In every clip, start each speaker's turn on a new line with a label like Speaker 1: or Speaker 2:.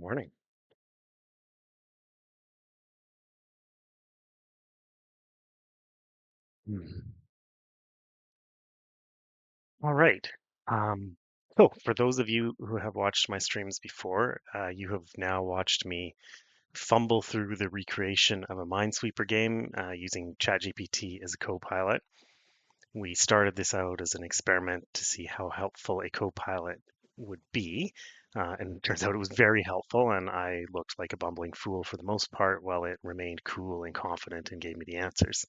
Speaker 1: Morning. Mhm. All right. Um, for those of you who have watched my streams before, you have now watched me fumble through the recreation of a Minesweeper game using ChatGPT as a co-pilot. We started this out as an experiment to see how helpful a co-pilot would be, and it turns out it was very helpful, and I looked like a bumbling fool for the most part while it remained cool and confident and gave me the answers.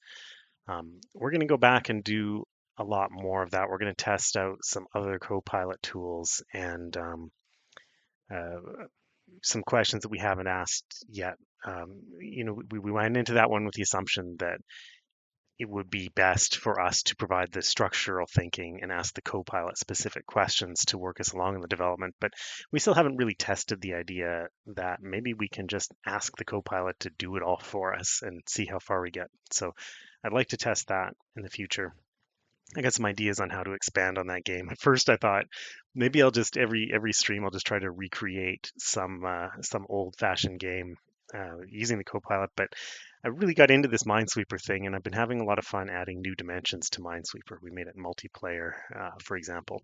Speaker 1: We're going to go back and do a lot more of that. We're going to test out some other Copilot tools and uh, some questions that we haven't asked yet. We went into that one with the assumption that it would be best for us to provide the structural thinking and ask the Copilot specific questions to work us along in the development. But we still haven't really tested the idea that maybe we can just ask the Copilot to do it all for us and see how far we get. So I'd like to test that in the future. I got some ideas on how to expand on that game. At first, I thought maybe I'll just every stream I'll just try to recreate some old-fashioned game using the Copilot. But I really got into this Minesweeper thing, and I've been having a lot of fun adding new dimensions to Minesweeper. We made it multiplayer, for example.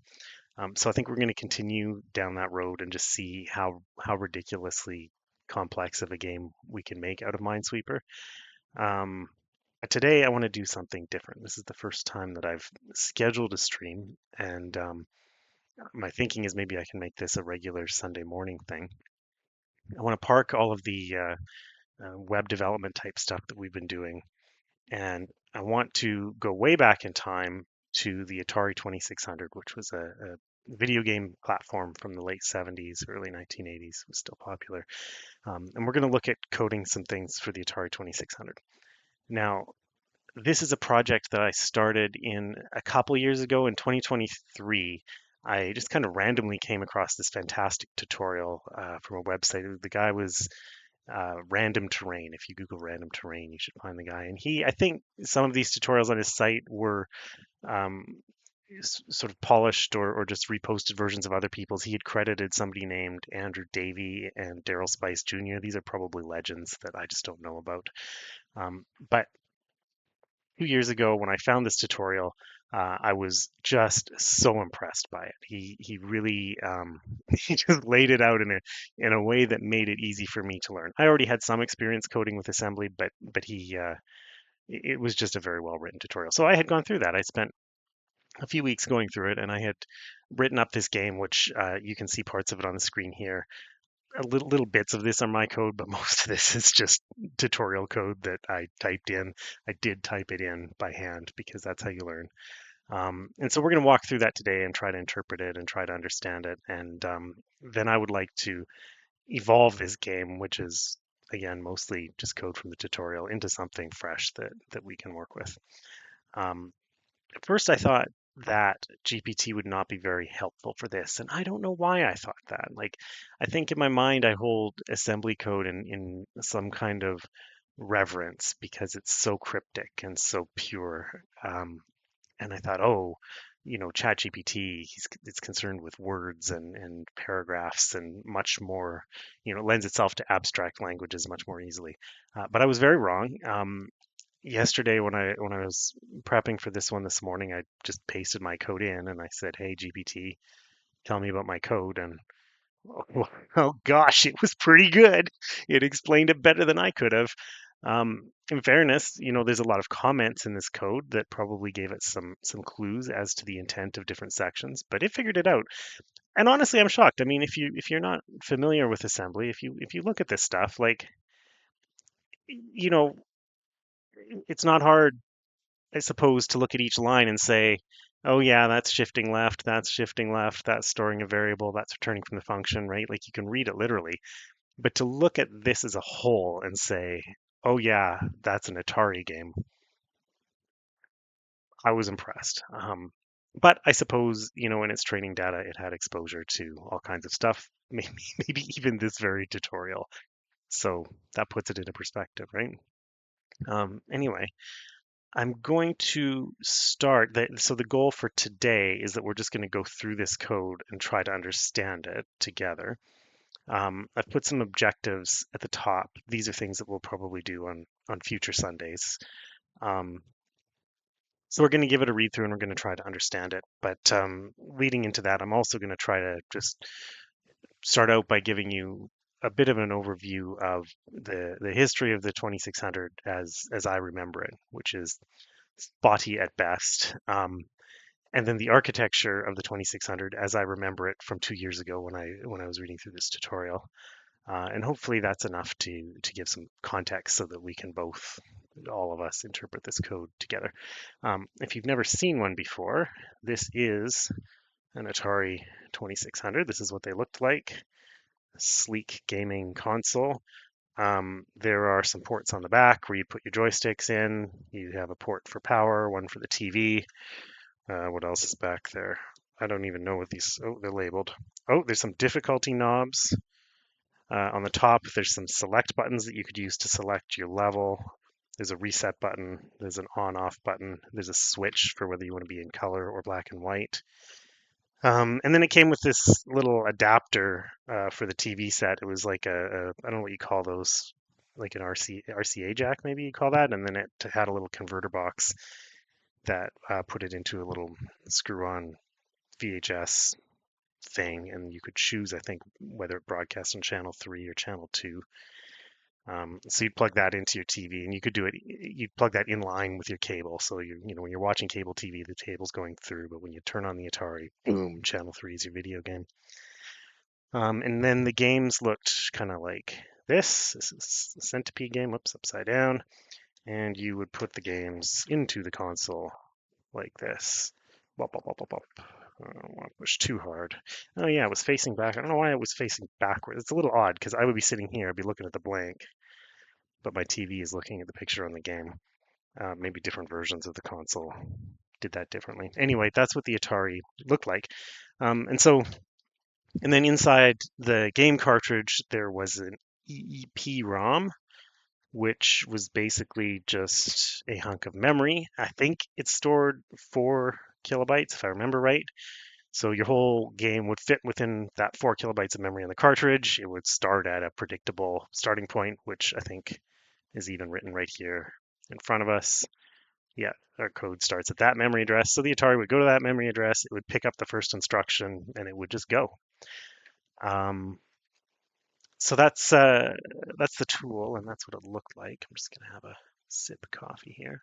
Speaker 1: So I think we're going to continue down that road and just see how ridiculously complex of a game we can make out of Minesweeper. Um, Today, I want to do something different. This is the first time that I've scheduled a stream, and my thinking is maybe I can make this a regular Sunday morning thing. I want to park all of the web development type stuff that we've been doing, and I want to go way back in time to the Atari 2600, which was a video game platform from the late 70s, early 1980s. It was still popular. And we're going to look at coding some things for the Atari 2600. Now, this is a project that I started in a couple years ago in 2023. I just kind of randomly came across this fantastic tutorial from a website. The guy was Random Terrain. If you Google Random Terrain, you should find the guy. And I think some of these tutorials on his site were um, sort of polished or just reposted versions of other people's. He had credited somebody named Andrew Davey and Daryl Spice Jr. These are probably legends that I just don't know about. But 2 years ago when I found this tutorial, I was just so impressed by it. He really he just laid it out in a way that made it easy for me to learn. I already had some experience coding with assembly, but it was just a very well written tutorial. So I had gone through that. I spent a few weeks going through it, and I had written up this game, which you can see parts of it on the screen here. A little bits of this are my code, but most of this is just tutorial code that I typed in. I did type it in by hand because that's how you learn. And so we're going to walk through that today and try to interpret it and try to understand it. And then I would like to evolve this game, which is again mostly just code from the tutorial, into something fresh that we can work with. Um, at first, I thought that GPT would not be very helpful for this, and I don't know why I thought that. Like, I think in my mind, I hold assembly code in some kind of reverence because it's so cryptic and so pure. And I thought, oh, ChatGPT, it's concerned with words and paragraphs and much more, lends itself to abstract languages much more easily. But I was very wrong. Yesterday when I was prepping for this one this morning, I just pasted my code in and I said, "Hey GPT, tell me about my code." And oh gosh, it was pretty good. It explained it better than I could have. In fairness, there's a lot of comments in this code that probably gave it some clues as to the intent of different sections, but it figured it out. And honestly, I'm shocked. I mean, if you're not familiar with assembly, if you look at this stuff, like, you know, it's not hard, I suppose, to look at each line and say, oh yeah, that's shifting left, that's storing a variable, that's returning from the function, right? Like you can read it literally. But to look at this as a whole and say, oh yeah, that's an Atari game, I was impressed. But I suppose, in its training data, it had exposure to all kinds of stuff, maybe even this very tutorial. So that puts it into perspective, right? Anyway, I'm going to start that. So the goal for today is that we're just going to go through this code and try to understand it together. I've put some objectives at the top. These are things that we'll probably do on future Sundays. Um, so we're going to give it a read through and we're going to try to understand it. But leading into that, I'm also going to try to just start out by giving you a bit of an overview of the history of the 2600 as I remember it, which is spotty at best. And then the architecture of the 2600 as I remember it from 2 years ago when I was reading through this tutorial. And hopefully that's enough to give some context so that we can both, all of us, interpret this code together. If you've never seen one before, this is an Atari 2600. This is what they looked like. A sleek gaming console. There are some ports on the back where you put your joysticks in. You have a port for power, one for the TV. What else is back there? I don't even know what these, oh, they're labeled. Oh, there's some difficulty knobs. On the top, there's some select buttons that you could use to select your level. There's a reset button. There's an on-off button. There's a switch for whether you want to be in color or black and white. And then it came with this little adapter for the TV set. It was like I don't know what you call those, like an RCA jack, maybe you call that. And then it had a little converter box that put it into a little screw-on VHS thing, and you could choose, I think, whether it broadcasts on channel 3 or channel 2. So you'd plug that into your TV, and you could do it. You'd plug that in line with your cable. So when you're watching cable TV, the cable's going through. But when you turn on the Atari, boom, channel 3 is your video game. And then the games looked kind of like this. This is the Centipede game. Whoops, upside down. And you would put the games into the console like this. Bop, bop, bop, bop, bop. I don't want to push too hard. Oh yeah, it was facing back. I don't know why it was facing backwards. It's a little odd because I would be sitting here, I'd be looking at the blank, but my TV is looking at the picture on the game. Maybe different versions of the console did that differently. Anyway, that's what the Atari looked like. And then inside the game cartridge, there was an EEP-ROM, which was basically just a hunk of memory. I think it stored 4 kilobytes, if I remember right. So your whole game would fit within that 4 kilobytes of memory on the cartridge. It would start at a predictable starting point, which I think is even written right here in front of us. Yeah, our code starts at that memory address. So the Atari would go to that memory address, it would pick up the first instruction, and it would just go. Um, so that's the tool, and that's what it looked like. I'm just gonna have a sip of coffee here.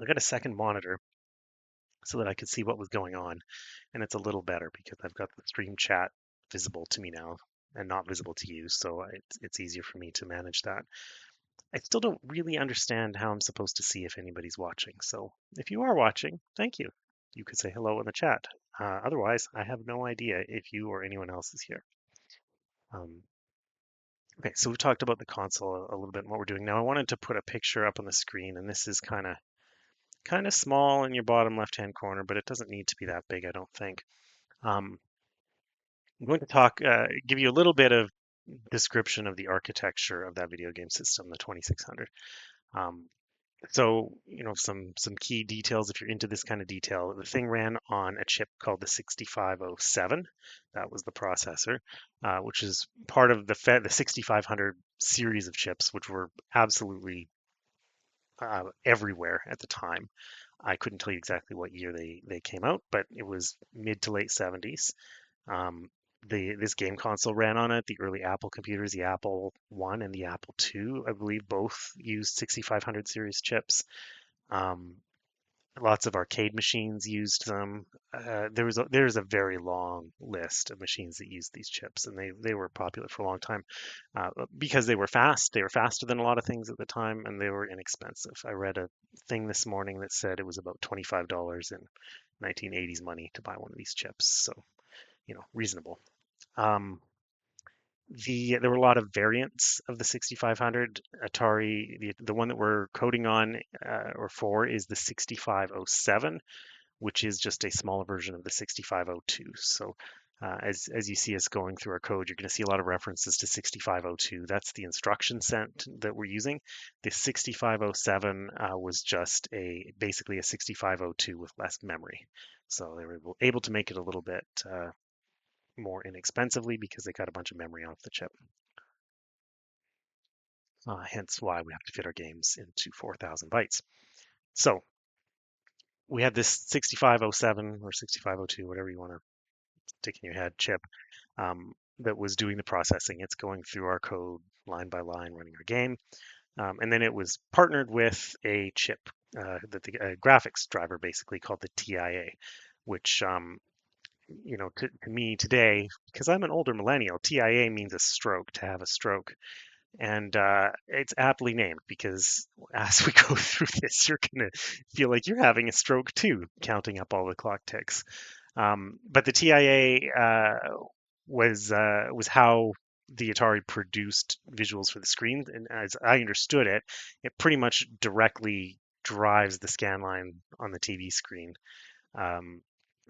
Speaker 1: I got a second monitor so that I could see what was going on, and it's a little better because I've got the stream chat visible to me now and not visible to you, so it's easier for me to manage that. I still don't really understand how I'm supposed to see if anybody's watching. So if you are watching, thank you. You could say hello in the chat. Otherwise, I have no idea if you or anyone else is here. Um, okay, so we talked about the console a little bit and what we're doing. Now I wanted to put a picture up on the screen, and this is kind of small in your bottom left-hand corner, but it doesn't need to be that big, I don't think. Um, I'm going to give you a little bit of description of the architecture of that video game system, the 2600. Um, So, some key details if you're into this kind of detail. The thing ran on a chip called the 6507. That was the processor, which is part of the 6500 series of chips, which were absolutely everywhere at the time. I couldn't tell you exactly what year they came out, but it was mid to late 70s. Um, this game console ran on it. The early Apple computers, the Apple One and the Apple II, I believe, both used 6500 series chips. Um, Lots of arcade machines used them. There's a very long list of machines that used these chips, and they were popular for a long time because they were fast. They were faster than a lot of things at the time, and they were inexpensive. I read a thing this morning that said it was about $25 in 1980s money to buy one of these chips, so reasonable. Um, there were a lot of variants of the 6500 Atari. The one that we're coding on or for is the 6507, which is just a smaller version of the 6502. So as you see us going through our code, you're going to see a lot of references to 6502. That's the instruction set that we're using. The 6507 was just basically a 6502 with less memory. So they were able to make it a little bit more inexpensively because they got a bunch of memory off the chip. Hence why we have to fit our games into 4,000 bytes. So we had this 6507 or 6502, whatever you want to stick in your head, chip that was doing the processing. It's going through our code line by line, running our game. And then it was partnered with a chip that the graphics driver basically called the TIA, which to me today, because I'm an older millennial, TIA means a stroke, to have a stroke. And it's aptly named because as we go through this, you're going to feel like you're having a stroke too, counting up all the clock ticks. But the TIA was how the Atari produced visuals for the screen, and as I understood it, it pretty much directly drives the scan line on the TV screen, um,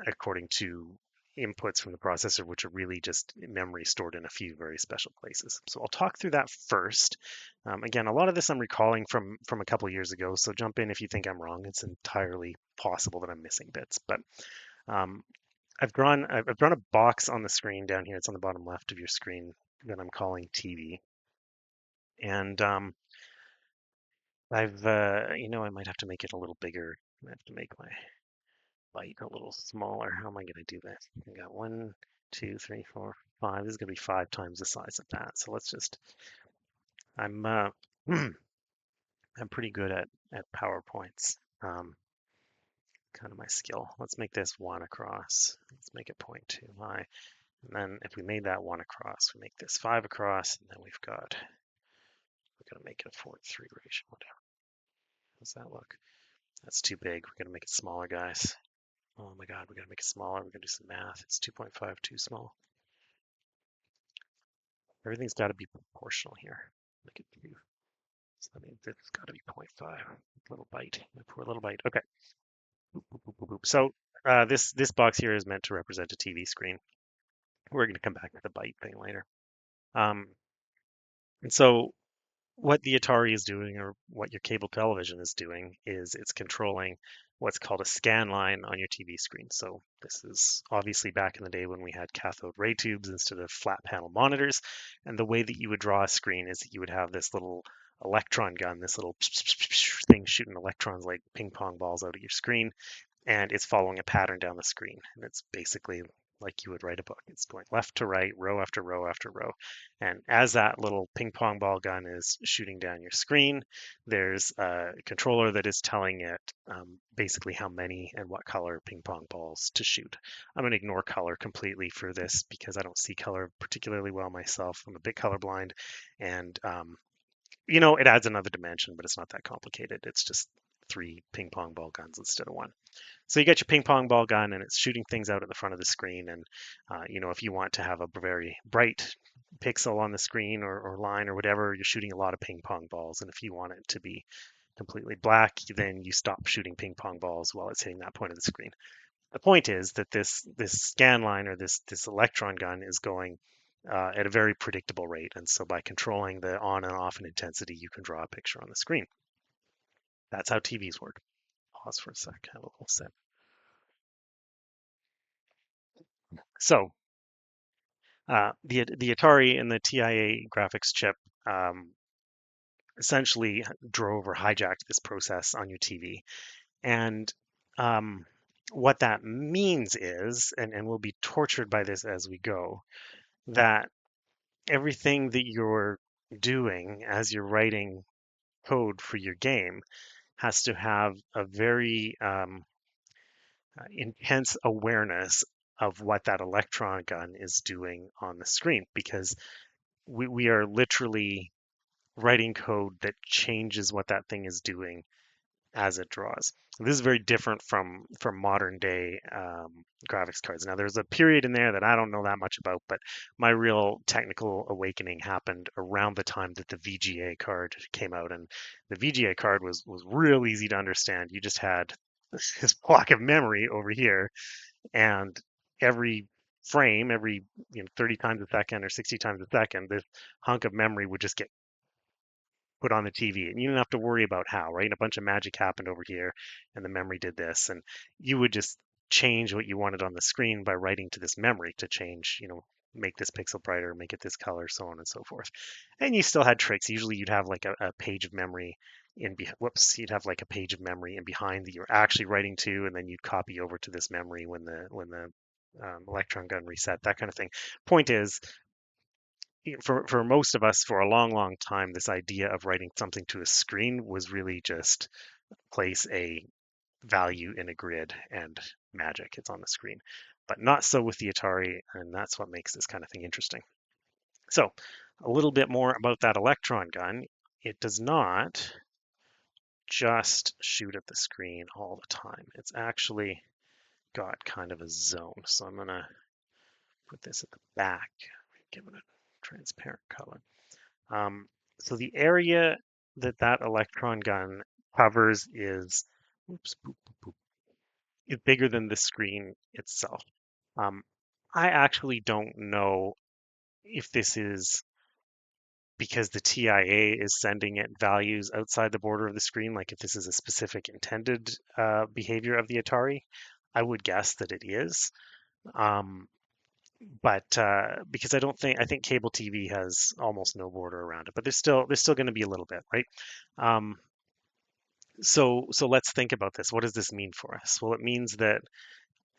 Speaker 1: according to inputs from the processor, which are really just memory stored in a few very special places. So I'll talk through that first. Again, a lot of this I'm recalling from a couple of years ago, so jump in if you think I'm wrong. It's entirely possible that I'm missing bits, but um, I've drawn a box on the screen down here. It's on the bottom left of your screen that I'm calling TV. And I might have to make it a little bigger. I have to make my byte a little smaller. How am I going to do this? I got 1, 2, 3, 4, 5. This is going to be 5 times the size of that. So let's just. I'm I'm pretty good at PowerPoints. Kind of my skill. Let's make this 1 across. Let's make it 0.2 high. And then if we made that 1 across, we make this 5 across, and then we're going to make it a 4:3 ratio, whatever. How does that look? That's too big. We're going to make it smaller, guys. Oh my God, we're going to make it smaller. We're going to do some math. It's 2.5 too small. Everything's got to be proportional here. Look at you. So that means it's got to be 0.5. Little byte. My poor little byte. Okay. Boop, boop, boop, boop, boop. So this box here is meant to represent a TV screen. We're going to come back to the byte thing later. And so what the Atari is doing, or what your cable television is doing, is it's controlling what's called a scan line on your TV screen. So this is obviously back in the day when we had cathode ray tubes instead of flat panel monitors. And the way that you would draw a screen is that you would have this little electron gun, this little thing shooting electrons like ping pong balls out of your screen, and it's following a pattern down the screen. And it's basically like you would write a book. It's going left to right, row after row after row. And as that little ping pong ball gun is shooting down your screen, there's a controller that is telling it basically how many and what color ping pong balls to shoot. I'm going to ignore color completely for this because I don't see color particularly well myself. I'm a bit colorblind, and it adds another dimension, but it's not that complicated. It's just 3 ping pong ball guns instead of 1. So you got your ping pong ball gun, and it's shooting things out at the front of the screen. And if you want to have a very bright pixel on the screen or line or whatever, you're shooting a lot of ping pong balls. And if you want it to be completely black, then you stop shooting ping pong balls while it's hitting that point of the screen. The point is that this scan line, or this electron gun, is going at a very predictable rate. And so by controlling the on and off in intensity, you can draw a picture on the screen. That's how TVs work. Pause for a sec, have a little sip. So the Atari and the TIA graphics chip essentially drove or hijacked this process on your TV. And what that means is, and we'll be tortured by this as we go, that everything that you're doing as you're writing code for your game has to have a very intense awareness of what that electron gun is doing on the screen, because we are literally writing code that changes what that thing is doing as it draws. This is very different from modern day graphics cards. Now, there's a period in there that I don't know that much about, but my real technical awakening happened around the time that the VGA card came out, and the VGA card was real easy to understand. You just had this block of memory over here, and every frame, every 30 times a second or 60 times a second, this hunk of memory would just get put on the TV, and you didn't have to worry about how, right? A bunch of magic happened over here, and the memory did this, and you would just change what you wanted on the screen by writing to this memory to change, make this pixel brighter, make it this color, so on and so forth. And you still had tricks. Usually you'd have like a page of memory you'd have like a page of memory in behind that you're actually writing to, and then you'd copy over to this memory when the electron gun reset, that kind of thing. Point is, for most of us, for a long, long time, this idea of writing something to a screen was really just place a value in a grid and magic, it's on the screen. But not so with the Atari, and that's what makes this kind of thing interesting. So, a little bit more about that electron gun. It does not just shoot at the screen all the time. It's actually got kind of a zone. So I'm going to put this at the back, give it a transparent color. So the area that electron gun covers is, oops, boop, boop, boop, is bigger than the screen itself. Um, I actually don't know if this is because the TIA is sending it values outside the border of the screen, like if this is a specific intended behavior of the Atari. I would guess that it is. Um, but because I think cable TV has almost no border around it, but there's still going to be a little bit, right? Um, so let's think about this. What does this mean for us? Well, it means that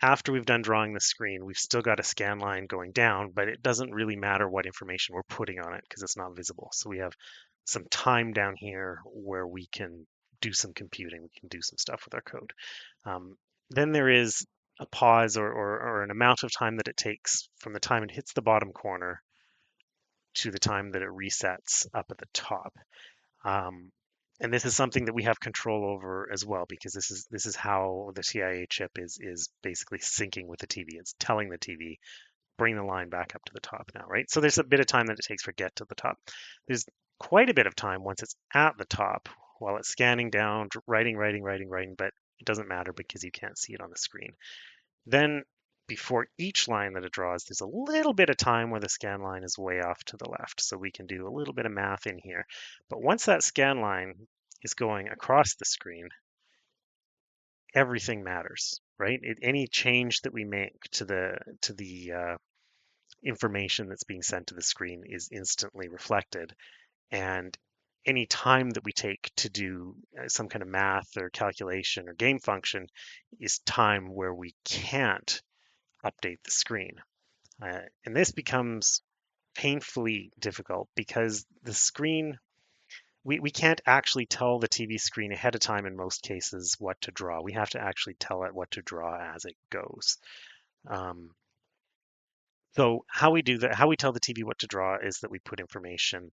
Speaker 1: after we've done drawing the screen, we've still got a scan line going down, but it doesn't really matter what information we're putting on it because it's not visible. So we have some time down here where we can do some computing. We can do some stuff with our code. Then there is a pause or an amount of time that it takes from the time it hits the bottom corner to the time that it resets up at the top. Um, and this is something that we have control over as well, because this is how the TIA chip is basically syncing with the TV. It's telling the TV, bring the line back up to the top now, right? So there's a bit of time that it takes for get to the top. There's quite a bit of time once it's at the top while it's scanning down, writing, but it doesn't matter because you can't see it on the screen. Then before each line that it draws, there's a little bit of time where the scan line is way off to the left. So we can do a little bit of math in here. But once that scan line is going across the screen, everything matters, right? Any change that we make to the information that's being sent to the screen is instantly reflected. And any time that we take to do some kind of math or calculation or game function is time where we can't update the screen. And this becomes painfully difficult because the screen, we can't actually tell the TV screen ahead of time in most cases what to draw. We have to actually tell it what to draw as it goes. Um, so how we do that, how we tell the TV what to draw is that we put information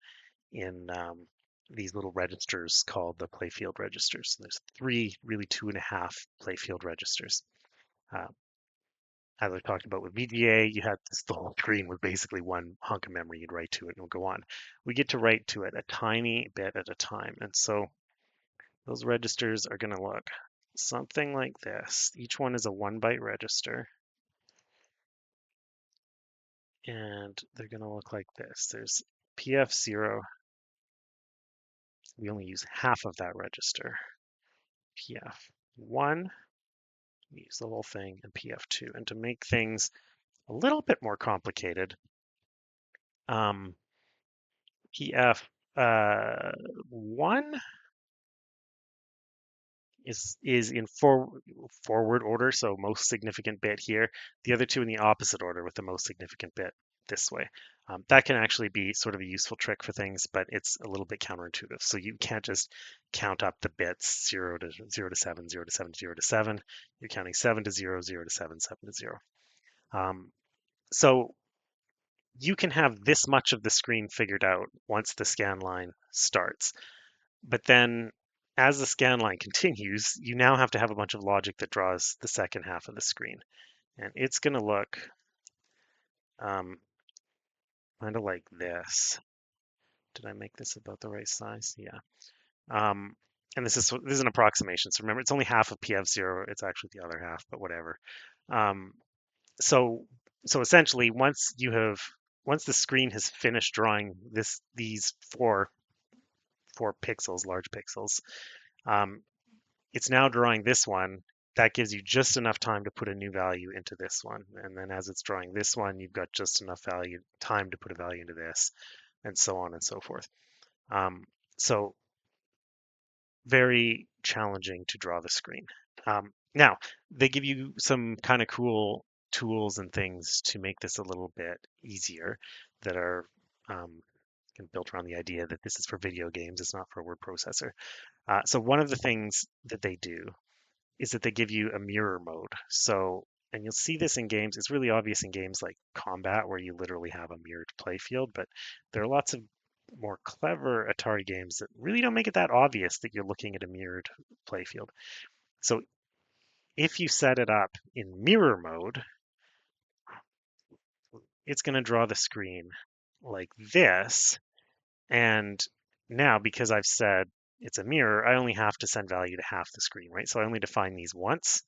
Speaker 1: in these little registers called the playfield registers. There's three, really 2.5 playfield registers. Uh, as I talked about with VGA, you had this, the whole screen was basically one hunk of memory. You'd write to it and it would go on. We get to write to it a tiny bit at a time. And so those registers are going to look something like this. Each one is a 1 byte register. And they're going to look like this. There's PF0. We only use half of that register. PF1, we use the whole thing, and PF2. And to make things a little bit more complicated, PF1 is in forward order, so most significant bit here. The other two in the opposite order with the most significant bit this way. That can actually be sort of a useful trick for things, but it's a little bit counterintuitive. So you can't just count up the bits 0 to 7, 0 to 7, 0 to 7. You're counting 7 to 0, 0 to 7, 7 to 0. So you can have this much of the screen figured out once the scan line starts. But then as the scan line continues, you now have to have a bunch of logic that draws the second half of the screen. And it's going to look kind of like this. Did I make this about the right size? Yeah. And this is an approximation. So remember, it's only half of PF0. It's actually the other half, but whatever. So essentially, once the screen has finished drawing these four pixels, large pixels, it's now drawing this one, that gives you just enough time to put a new value into this one. And then as it's drawing this one, you've got just enough value time to put a value into this, and so on and so forth. So very challenging to draw the screen. Now, they give you some kind of cool tools and things to make this a little bit easier that are built around the idea that this is for video games, it's not for a word processor. So one of the things that they do is that they give you a mirror mode. So, and you'll see this in games. It's really obvious in games like Combat, where you literally have a mirrored playfield, but there are lots of more clever Atari games that really don't make it that obvious that you're looking at a mirrored playfield. So if you set it up in mirror mode, it's going to draw the screen like this. And now, because I've said it's a mirror, I only have to send value to half the screen, right? So I only define these once,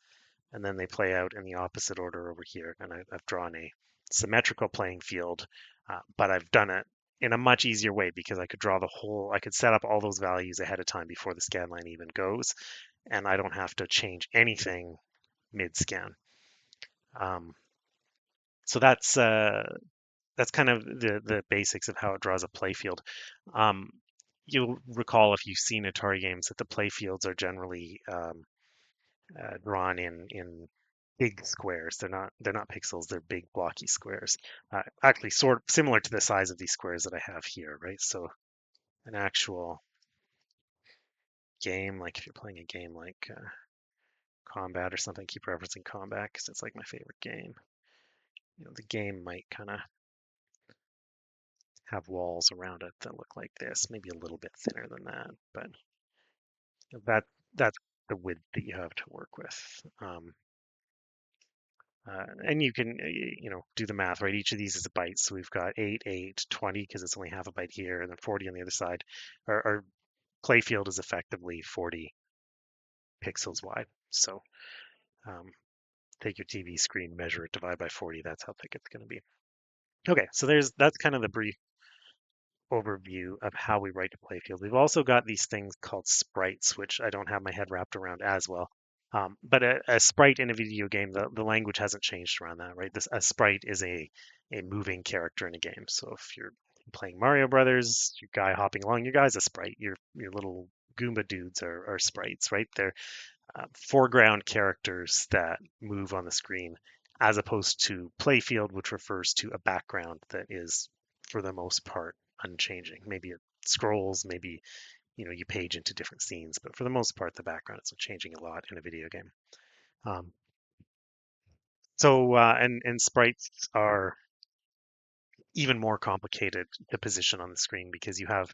Speaker 1: and then they play out in the opposite order over here. And I've drawn a symmetrical playing field, but I've done it in a much easier way because I could draw the whole, I could set up all those values ahead of time before the scan line even goes, and I don't have to change anything mid-scan. Um, so that's kind of the basics of how it draws a playfield. Um, you'll recall if you've seen Atari games that the playfields are generally drawn in big squares. They're not pixels. They're big blocky squares. Actually, sort of similar to the size of these squares that I have here, right? So an actual game, like if you're playing a game like Combat or something, keep referencing Combat because it's like my favorite game. The game might kind of have walls around it that look like this, maybe a little bit thinner than that, but that that's the width that you have to work with. And you can, do the math, right? Each of these is a byte. So we've got 8, 8, 20, because it's only half a byte here, and then 40 on the other side. Our play field is effectively 40 pixels wide. So um, take your TV screen, measure it, divide by 40. That's how thick it's going to be. Okay, so that's kind of the brief overview of how we write to playfield. We've also got these things called sprites, which I don't have my head wrapped around as well. But a sprite in a video game, the language hasn't changed around that, right? A sprite is a moving character in a game. So if you're playing Mario Brothers, your guy hopping along, your guy's a sprite. Your little Goomba dudes are sprites, right? They're foreground characters that move on the screen, as opposed to playfield, which refers to a background that is, for the most part, unchanging. Maybe it scrolls, maybe you page into different scenes, but for the most part, the background is changing a lot in a video game. Um, and sprites are even more complicated to position on the screen because you have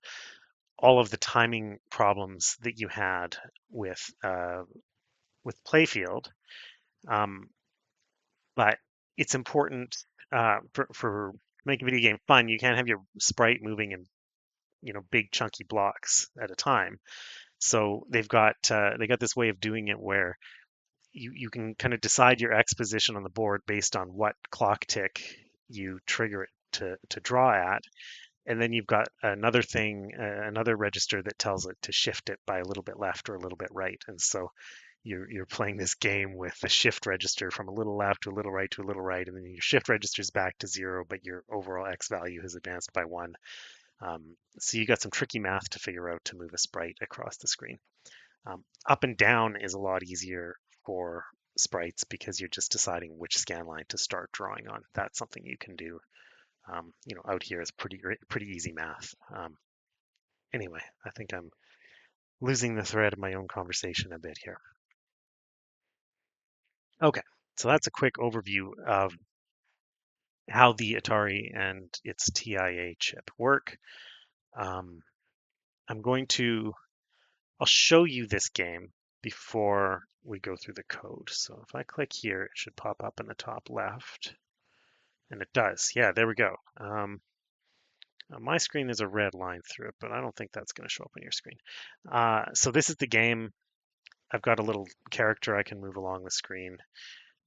Speaker 1: all of the timing problems that you had with playfield. Um, but it's important for making a video game fun. You can't have your sprite moving in big chunky blocks at a time. So they got this way of doing it where you can kind of decide your X position on the board based on what clock tick you trigger it to draw at. And then you've got another thing, another register that tells it to shift it by a little bit left or a little bit right. And so you're playing this game with the shift register from a little left to a little right to a little right, and then your shift register's back to 0, but your overall X value has advanced by 1. So you got some tricky math to figure out to move a sprite across the screen. Up and down is a lot easier for sprites because you're just deciding which scan line to start drawing on. That's something you can do. Out here is pretty easy math. Anyway, I think I'm losing the thread of my own conversation a bit here. Okay, so that's a quick overview of how the Atari and its TIA chip work. Um, I'll show you this game before we go through the code. So if I click here, it should pop up in the top left. And it does. Yeah, there we go. On my screen, there's a red line through it, but I don't think that's going to show up on your screen. So this is the game. I've got a little character I can move along the screen.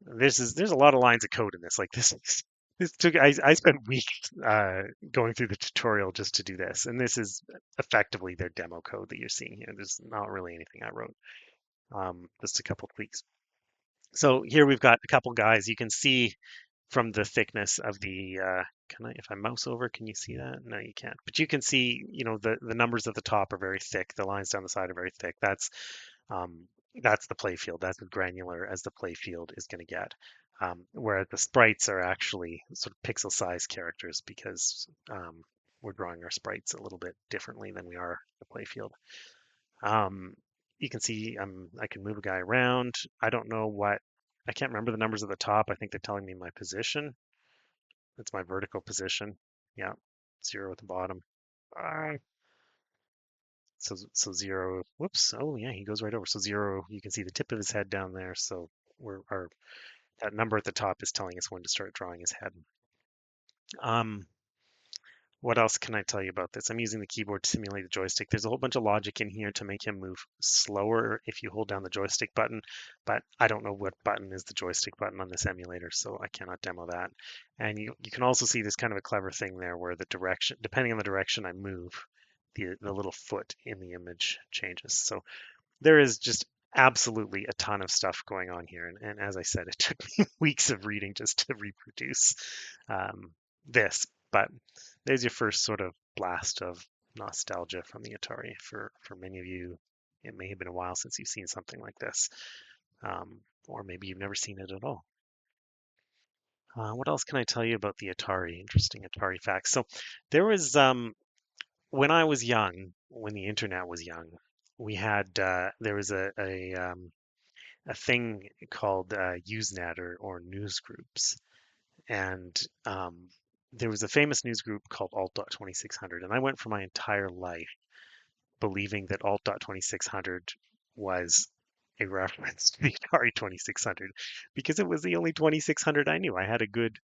Speaker 1: There's a lot of lines of code in this. Like this took I spent weeks going through the tutorial just to do this, and this is effectively their demo code that you're seeing here. There's not really anything I wrote. Just a couple tweaks. So here we've got a couple guys. You can see from the thickness of the can I if I mouse over, can you see that? No, you can't. But you can see, the numbers at the top are very thick. The lines down the side are very thick. Um, that's the play field. That's as granular as the play field is going to get. Whereas the sprites are actually sort of pixel size characters because we're drawing our sprites a little bit differently than we are the play field. Um, you can see I can move a guy around. I don't know I can't remember the numbers at the top. I think they're telling me my position. That's my vertical position. Yeah, 0 at the bottom. Uh, so 0. Whoops. Oh yeah, he goes right over. So 0. You can see the tip of his head down there. So that number at the top is telling us when to start drawing his head. Um, What else can I tell you about this? I'm using the keyboard to simulate the joystick. There's a whole bunch of logic in here to make him move slower if you hold down the joystick button, but I don't know what button is the joystick button on this emulator, so I cannot demo that. And you can also see there's kind of a clever thing there where the direction, depending on the direction I move, the little foot in the image changes. So there is just absolutely a ton of stuff going on here. And as I said, it took me weeks of reading just to reproduce um, this. But there's your first sort of blast of nostalgia from the Atari. For many of you, it may have been a while since you've seen something like this, or maybe you've never seen it at all. What else can I tell you about the Atari? Interesting Atari facts. So there was when I was young, when the internet was young, we had there was a thing called Usenet or news groups, and there was a famous news group called Alt.2600, and I went for my entire life believing that Alt.2600 was a reference to the Atari 2600 because it was the only 2600 I knew. I had a good,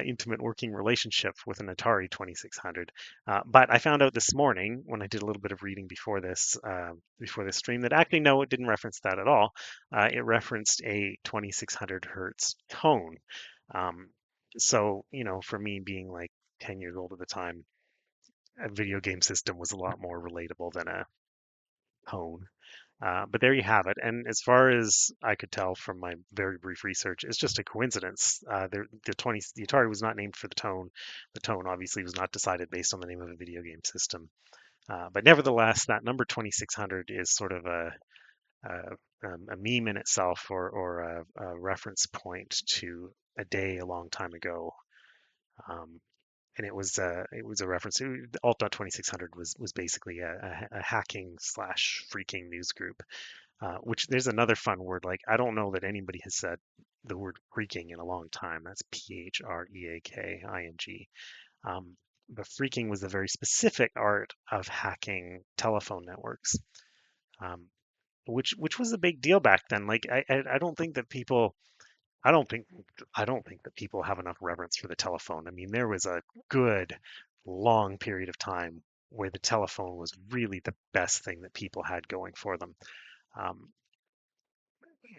Speaker 1: intimate working relationship with an Atari 2600. But I found out this morning when I did a little bit of reading before this stream that actually no, it didn't reference that at all. It referenced a 2600 hertz tone. Um, so for me being like 10 years old at the time, a video game system was a lot more relatable than a tone. But there you have it. And as far as I could tell from my very brief research, it's just a coincidence. The Atari was not named for the tone. The tone obviously was not decided based on the name of a video game system. But nevertheless, that number 2600 is sort of a meme in itself, or a reference point to a day a long time ago. Um, and it was a reference. Alt.2600 was basically a hacking slash freaking news group. Which there's another fun word. Like I don't know that anybody has said the word freaking in a long time. That's Phreaking. But freaking was a very specific art of hacking telephone networks, um, which was a big deal back then. Like I don't think that people I don't think I don't think that people have enough reverence for the telephone. I mean, there was a good long period of time where the telephone was really the best thing that people had going for them. Um,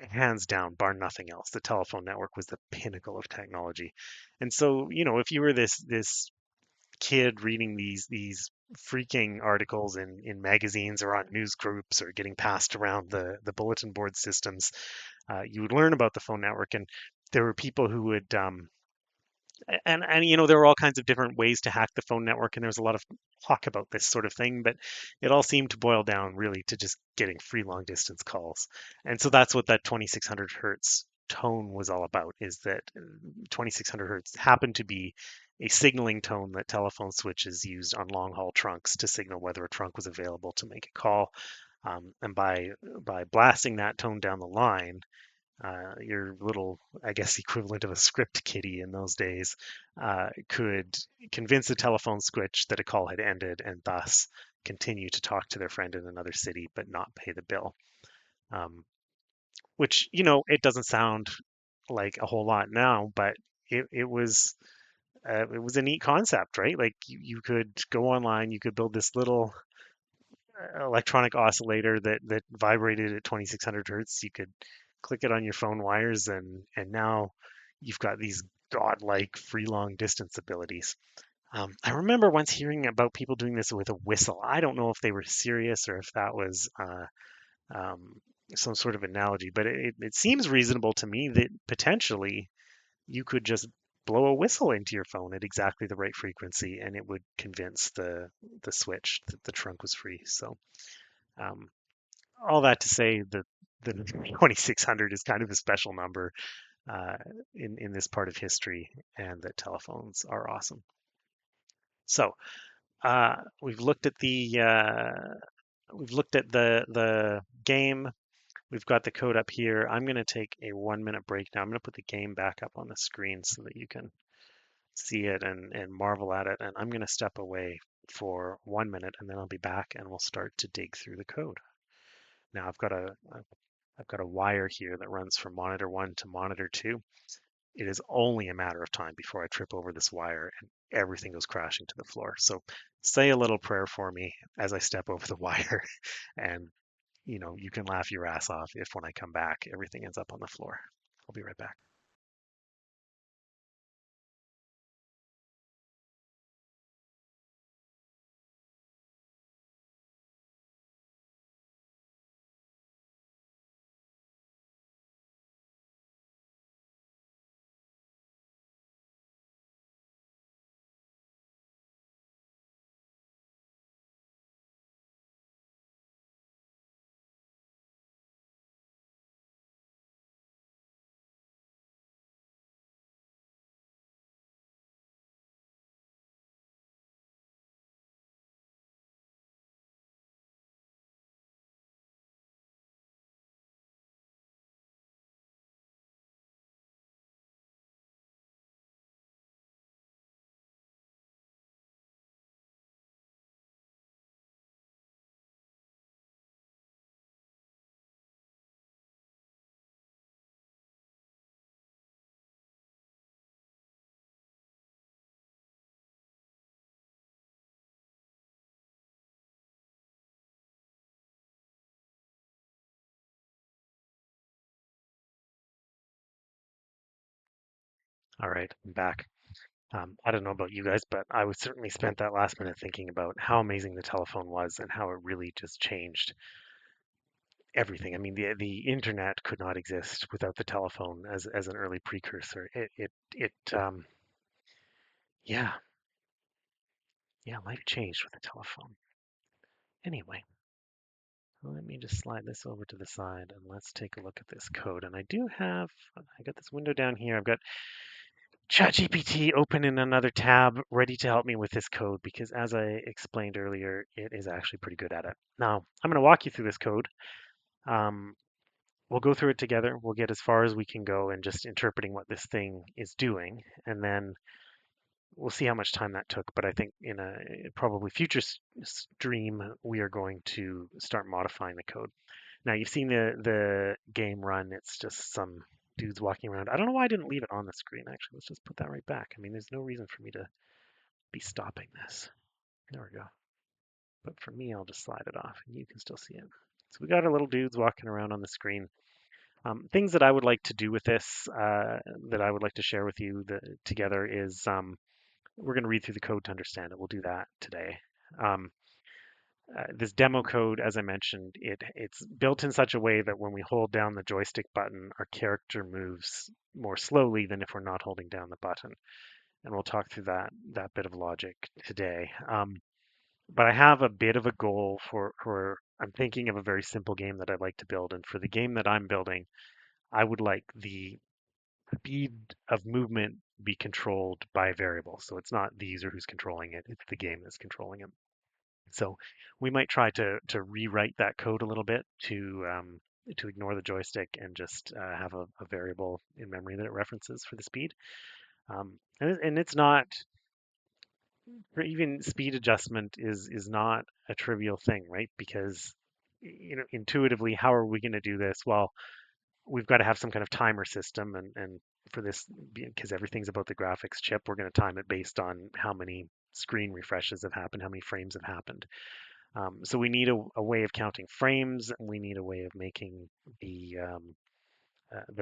Speaker 1: Hands down, bar nothing else, the telephone network was the pinnacle of technology. And so, if you were this kid reading these freaking articles in magazines or on news groups or getting passed around the bulletin board systems, you would learn about the phone network. And there were people who would and there are all kinds of different ways to hack the phone network, and there's a lot of talk about this sort of thing, but it all seemed to boil down really to just getting free long distance calls. And so that's what that 2600 hertz tone was all about, is that 2600 hertz happened to be a signaling tone that telephone switches used on long haul trunks to signal whether a trunk was available to make a call. And by blasting that tone down the line, your little, I guess, equivalent of a script kiddie in those days, could convince the telephone switch that a call had ended and thus continue to talk to their friend in another city but not pay the bill. Um, which, it doesn't sound like a whole lot now, but it was a neat concept, right? Like you could go online, you could build this little electronic oscillator that vibrated at 2600 hertz. You could click it on your phone wires, and now you've got these godlike free long distance abilities. I remember once hearing about people doing this with a whistle. I don't know if they were serious or if that was some sort of analogy, but it seems reasonable to me that potentially you could just blow a whistle into your phone at exactly the right frequency, and it would convince the switch that the trunk was free. So um, all that to say that the 2600 is kind of a special number uh, in this part of history, and that telephones are awesome. So we've looked at the game. We've got the code up here. I'm going to take a 1 minute break now. I'm going to put the game back up on the screen so that you can see it and marvel at it. And I'm going to step away for 1 minute, and then I'll be back and we'll start to dig through the code. Now I've got a wire here that runs from monitor 1 to monitor 2. It is only a matter of time before I trip over this wire and everything goes crashing to the floor. So say a little prayer for me as I step over the wire, and you can laugh your ass off if when I come back everything ends up on the floor. I'll be right back. All right, I'm back. I don't know about you guys, but I was certainly spent that last minute thinking about how amazing the telephone was and how it really just changed everything. I mean, the internet could not exist without the telephone as an early precursor. Yeah, yeah, life changed with the telephone. Anyway, let me just slide this over to the side and let's take a look at this code. And I got this window down here. I've got ChatGPT open in another tab, ready to help me with this code because, as I explained earlier, it is actually pretty good at it. Now, I'm going to walk you through this code. Um, we'll go through it together. We'll get as far as we can go in just interpreting what this thing is doing, and then we'll see how much time that took. But I think in a probably future stream, we are going to start modifying the code. Now, you've seen the game run. It's just some dudes walking around. I don't know why I didn't leave it on the screen, actually. Let's just put that right back. I mean, there's no reason for me to be stopping this. There we go. But for me, I'll just slide it off and you can still see it. So we got our little dudes walking around on the screen. Things that I would like to do with this, that I would like to share with you together is we're going to read through the code to understand it. We'll do that today. Um, this demo code, as I mentioned, it's built in such a way that when we hold down the joystick button, our character moves more slowly than if we're not holding down the button. And we'll talk through that bit of logic today. But I have a bit of a goal for I'm thinking of a very simple game that I'd like to build. And for the game that I'm building, I would like the speed of movement be controlled by a variable. So it's not the user who's controlling it, it's the game that's controlling it. So we might try to rewrite that code a little bit to ignore the joystick and just have a variable in memory that it references for the speed. And it's not, or even speed adjustment is not a trivial thing, right? Because intuitively, how are we going to do this? Well, we've got to have some kind of timer system, and for this, because everything's about the graphics chip, we're going to time it based on how many screen refreshes have happened, how many frames have happened. So we need a way of counting frames. We need a way of making the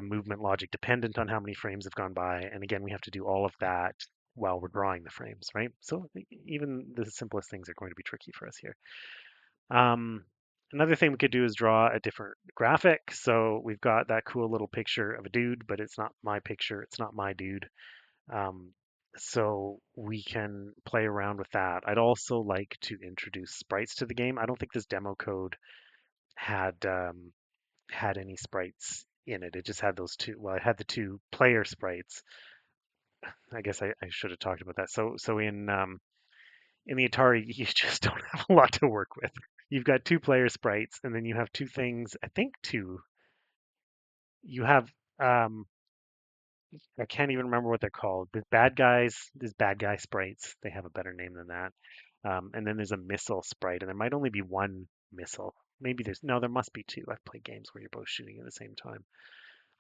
Speaker 1: movement logic dependent on how many frames have gone by. And again, we have to do all of that while we're drawing the frames, right? So even the simplest things are going to be tricky for us here. Um, Another thing we could do is draw a different graphic. So we've got that cool little picture of a dude, but it's not my picture. It's not my dude. Um, so we can play around with that. I'd also like to introduce sprites to the game. I don't think this demo code had had any sprites in it. It just had those two. Well, it had the two player sprites. I guess I should have talked about that. So in the Atari, you just don't have a lot to work with. You've got two player sprites, and then you have two things. I think two. You have I can't even remember what they're called. There's bad guy sprites. They have a better name than that. And then there's a missile sprite, and there might only be one missile. Maybe there's no, there must be two. I've played games where you're both shooting at the same time.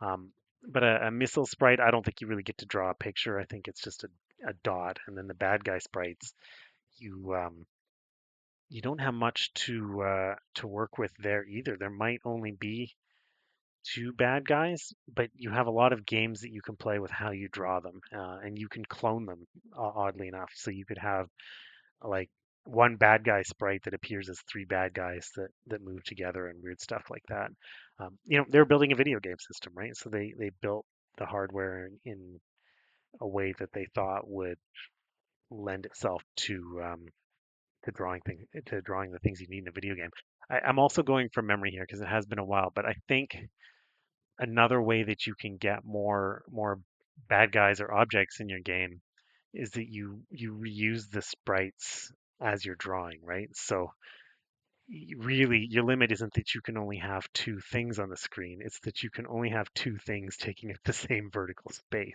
Speaker 1: Um, but a missile sprite, I don't think you really get to draw a picture. I think it's just a dot. And then the bad guy sprites, you don't have much to work with there either. There might only be two bad guys, but you have a lot of games that you can play with how you draw them, and you can clone them, oddly enough. So you could have like one bad guy sprite that appears as three bad guys that move together and weird stuff like that. They're building a video game system, right? So they built the hardware in a way that they thought would lend itself to drawing the things you need in a video game. I'm also going from memory here because it has been a while, but I think another way that you can get more bad guys or objects in your game is that you reuse the sprites as you're drawing, right? So really your limit isn't that you can only have two things on the screen, it's that you can only have two things taking up the same vertical space,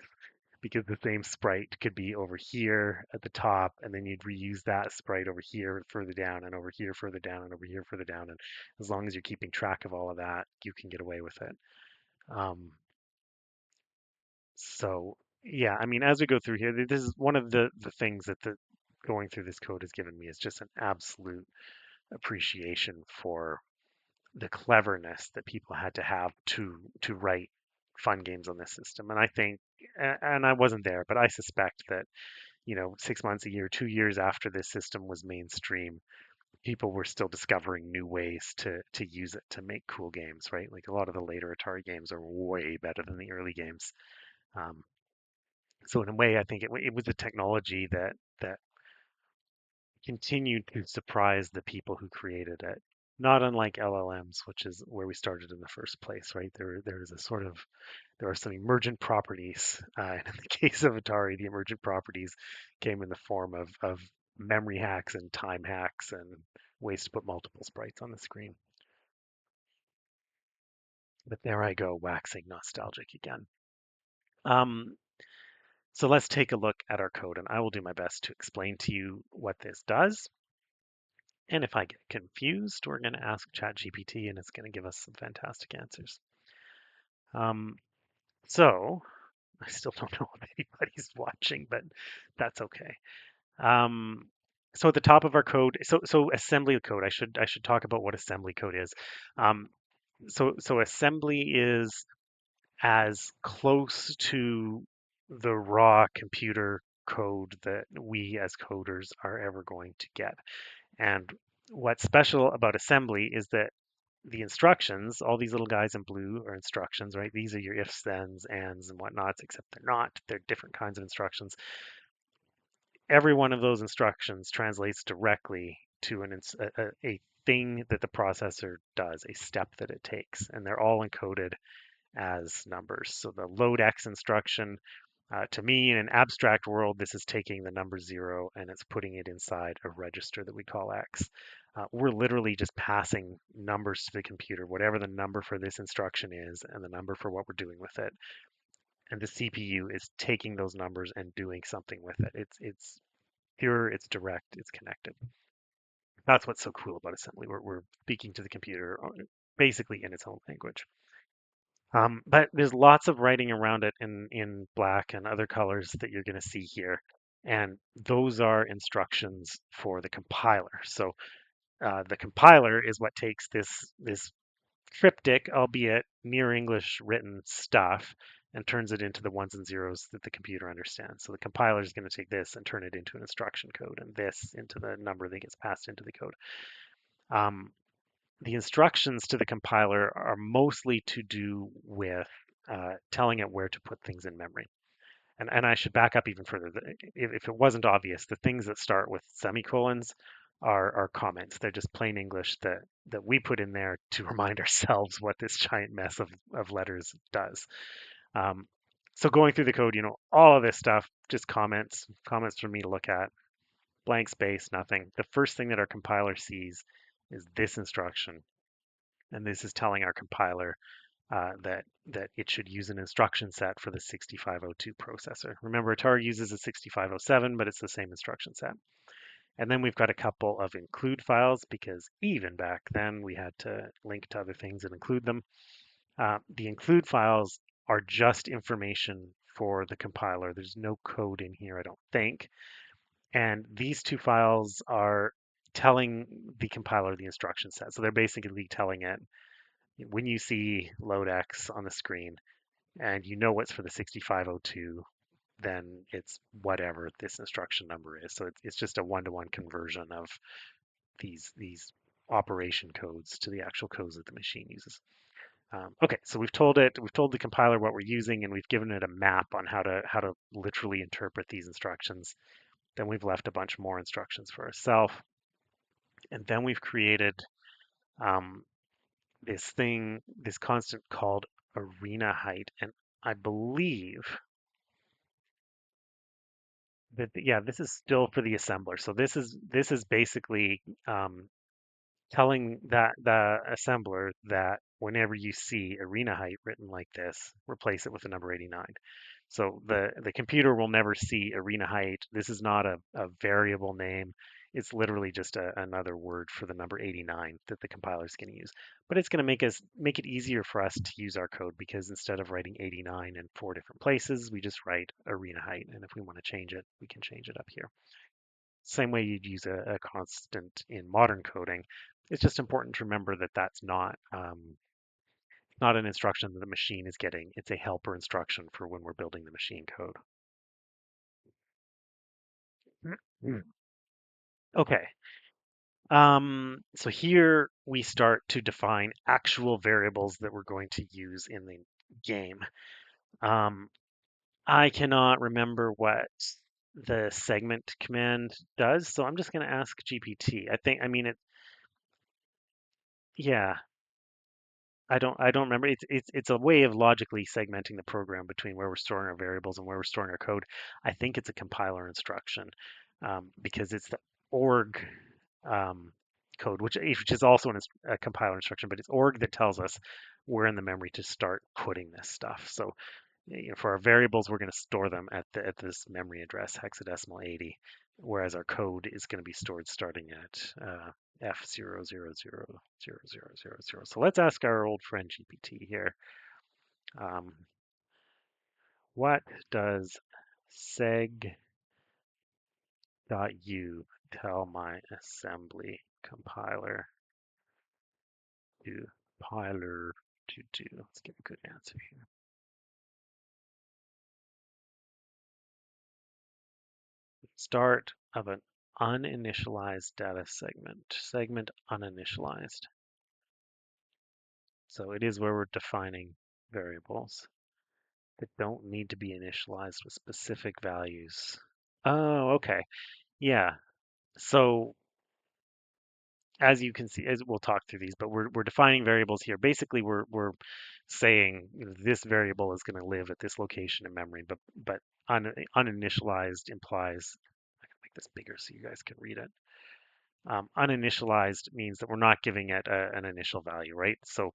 Speaker 1: because the same sprite could be over here at the top, and then you'd reuse that sprite over here further down, and over here further down, and over here further down. And as long as you're keeping track of all of that, you can get away with it. um, So yeah, I mean, as we go through here, this is one of the things that the going through this code has given me is just an absolute appreciation for the cleverness that people had to have to write fun games on this system. And I think, and I wasn't there, but I suspect that 6 months, a year, 2 years after this system was mainstream, people were still discovering new ways to use it to make cool games, right? Like a lot of the later Atari games are way better than the early games. Um, So in a way, I think it was a technology that continued to surprise the people who created it. Not unlike LLMs, which is where we started in the first place, right? There are some emergent properties, and in the case of Atari, the emergent properties came in the form of memory hacks and time hacks and ways to put multiple sprites on the screen. But there I go, waxing nostalgic again. Um, So let's take a look at our code, and I will do my best to explain to you what this does. And if I get confused, we're going to ask ChatGPT, and it's going to give us some fantastic answers. Um, so I still don't know if anybody's watching, but that's okay. Um, so at the top of our code, so assembly code. I should talk about what assembly code is. Um, so assembly is as close to the raw computer code that we as coders are ever going to get. And what's special about assembly is that the instructions, all these little guys in blue are instructions, right? These are your ifs, thens, ands, and whatnots, except they're not. They're different kinds of instructions. Every one of those instructions translates directly to a thing that the processor does, a step that it takes, and they're all encoded as numbers. So the load X instruction, to me, in an abstract world, this is taking the number 0 and it's putting it inside a register that we call X. We're literally just passing numbers to the computer, whatever the number for this instruction is and the number for what we're doing with it. And the CPU is taking those numbers and doing something with it. It's pure, it's direct, it's connected. That's what's so cool about assembly. We're speaking to the computer basically in its own language. But there's lots of writing around it in black and other colors that you're going to see here. And those are instructions for the compiler. So the compiler is what takes this cryptic, albeit near English written stuff, and turns it into the ones and zeros that the computer understands. So the compiler is going to take this and turn it into an instruction code, and this into the number that gets passed into the code. Um, the instructions to the compiler are mostly to do with telling it where to put things in memory. And I should back up even further. If it wasn't obvious, the things that start with semicolons are comments. They're just plain English that we put in there to remind ourselves what this giant mess of letters does. Um, so going through the code, all of this stuff, just comments for me to look at, blank space, nothing. The first thing that our compiler sees is this instruction, and this is telling our compiler that it should use an instruction set for the 6502 processor. Remember, Atari uses a 6507, but it's the same instruction set. And then we've got a couple of include files because even back then we had to link to other things and include them. The include files are just information for the compiler. There's no code in here, I don't think. And these two files are telling the compiler the instruction set. So they're basically telling it when you see load X on the screen and you know what's for the 6502, then it's whatever this instruction number is. So it's just a one-to-one conversion of these operation codes to the actual codes that the machine uses. Okay, so we've told the compiler what we're using, and we've given it a map on how to literally interpret these instructions. Then we've left a bunch more instructions for ourselves, and then we've created um, this constant called arena height, and I believe that yeah, this is still for the assembler. So this is basically telling the assembler that whenever you see arena height written like this, replace it with the number 89. So the computer will never see arena height. This is not a variable name. It's literally just another word for the number 89 that the compiler is going to use. But it's going to make it easier for us to use our code because instead of writing 89 in 4 different places, we just write arena height. And if we want to change it, we can change it up here. Same way you'd use a constant in modern coding. It's just important to remember that that's not an instruction that the machine is getting. It's a helper instruction for when we're building the machine code. Mm. Okay. So here we start to define actual variables that we're going to use in the game. Um, I cannot remember what the segment command does, so I'm just going to ask GPT. I mean, yeah, I don't remember. It's a way of logically segmenting the program between where we're storing our variables and where we're storing our code. I think it's a compiler instruction because it's the org um, code, which is also a compiler instruction, but it's org that tells us where in the memory to start putting this stuff. So for our variables, we're going to store them at this memory address, hexadecimal 80, whereas our code is going to be stored starting at F000000. So let's ask our old friend GPT here. Um, what does seg.u tell my assembly compiler to do? Let's get a good answer here. Start of an uninitialized data segment uninitialized. So it is where we're defining variables that don't need to be initialized with specific values. Oh, okay. Yeah. So as you can see, as we'll talk through these, but we're defining variables here. Basically, we're saying this variable is going to live at this location in memory, but uninitialized implies. I can make this bigger so you guys can read it. Uninitialized means that we're not giving it an initial value, right? So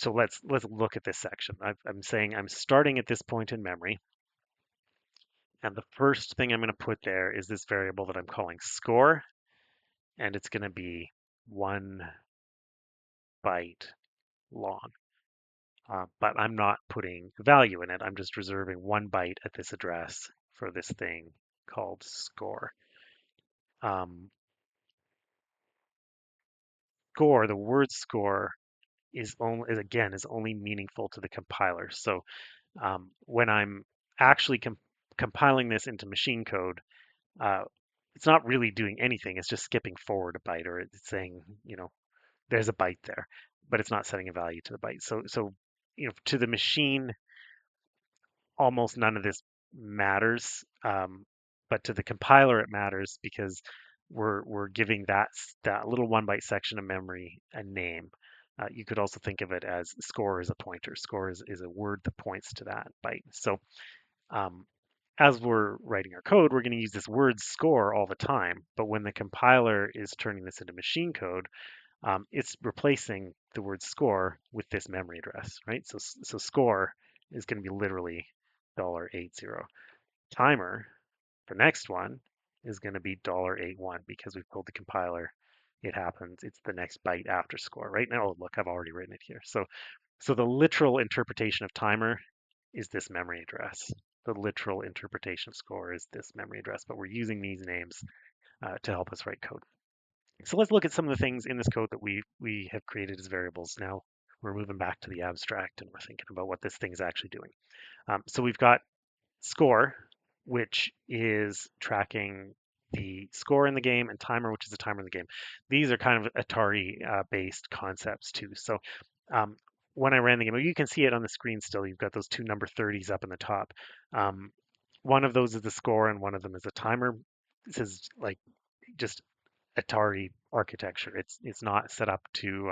Speaker 1: let's look at this section. I'm saying I'm starting at this point in memory, and the first thing I'm going to put there is this variable that I'm calling score, and it's going to be 1 byte long. But I'm not putting value in it. I'm just reserving 1 byte at this address for this thing called score. Score, the word score is only meaningful to the compiler. So when I'm actually compiling this into machine code, uh, it's not really doing anything. It's just skipping forward a byte, or it's saying, there's a byte there, but it's not setting a value to the byte. So to the machine, almost none of this matters, but to the compiler it matters because we're giving that little 1 byte section of memory a name. You could also think of it as score is a pointer. Score is a word that points to that byte. So um, as we're writing our code, we're going to use this word score all the time. But when the compiler is turning this into machine code, it's replacing the word score with this memory address, right? So score is going to be literally $80. Timer, the next one, is going to be $81 because we've told the compiler it happens. It's the next byte after score, right? Now, oh, look, I've already written it here. So the literal interpretation of timer is this memory address. The literal interpretation of score is this memory address, but we're using these names to help us write code. So let's look at some of the things in this code that we have created as variables. Now we're moving back to the abstract and we're thinking about what this thing is actually doing. So we've got score, which is tracking the score in the game, and timer, which is the timer in the game. These are kind of Atari based concepts too. So um, when I ran the game, you can see it on the screen still. You've got those two number 30s up in the top. Um, one of those is the score, and one of them is a timer. This is like just Atari architecture. It's not set up to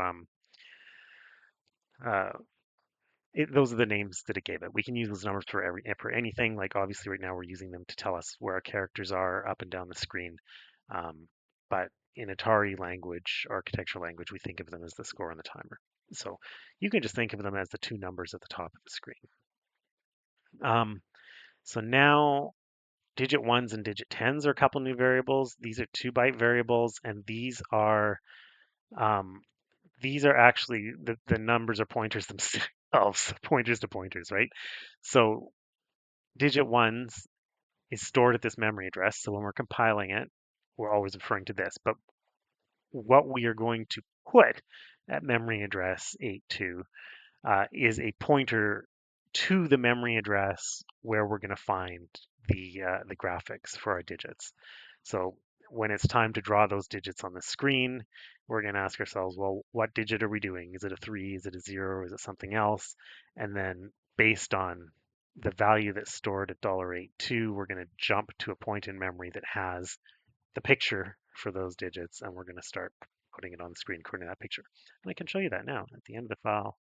Speaker 1: uh, those are the names that it gave it. We can use those numbers for anything. Like obviously right now we're using them to tell us where our characters are up and down the screen. Um, but in Atari language, architecture language, we think of them as the score and the timer. So you can just think of them as the two numbers at the top of the screen. Um, so now digit ones and digit tens are a couple new variables. These are 2 byte variables, and um, these are actually the numbers are pointers themselves, pointers to pointers, right? So digit ones is stored at this memory address. So when we're compiling it, we're always referring to this. But what we are going to put at memory address 82 is a pointer to the memory address where we're going to find the graphics for our digits. So when it's time to draw those digits on the screen, we're going to ask ourselves, well, what digit are we doing? Is it a 3? Is it a 0? Is it something else? And then based on the value that's stored at $82, we're going to jump to a point in memory that has the picture for those digits, and we're going to start putting it on the screen according to that picture. And I can show you that now at the end of the file.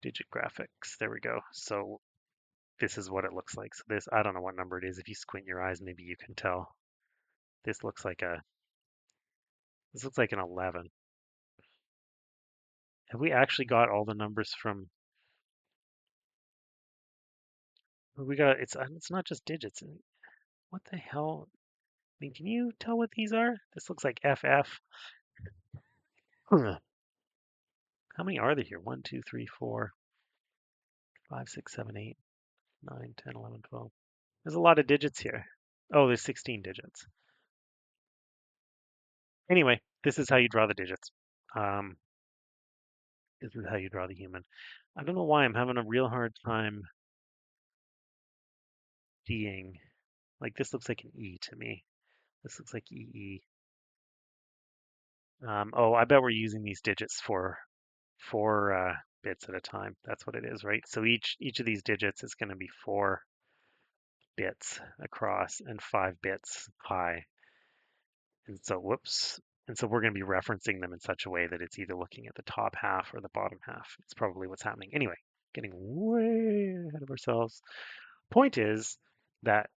Speaker 1: Digit graphics. There we go. So this is what it looks like. So this, I don't know what number it is. If you squint your eyes, maybe you can tell. This looks like an 11. Have we actually got all the numbers from? We got it's not just digits. What the hell? I mean, can you tell what these are? This looks like FF. How many are there here? 1, 2, 3, 4, 5, 6, 7, 8, 9, 10, 11, 12. There's a lot of digits here. Oh, there's 16 digits. Anyway, this is how you draw the digits. Um, this is how you draw the human. I don't know why I'm having a real hard time seeing. Like this looks like an E to me. This looks like EE. Oh, I bet we're using these digits for 4 bits at a time. That's what it is, right? So each of these digits is going to be 4 bits across and 5 bits high. And so, whoops. And so we're going to be referencing them in such a way that it's either looking at the top half or the bottom half. It's probably what's happening. Anyway, getting way ahead of ourselves. Point is that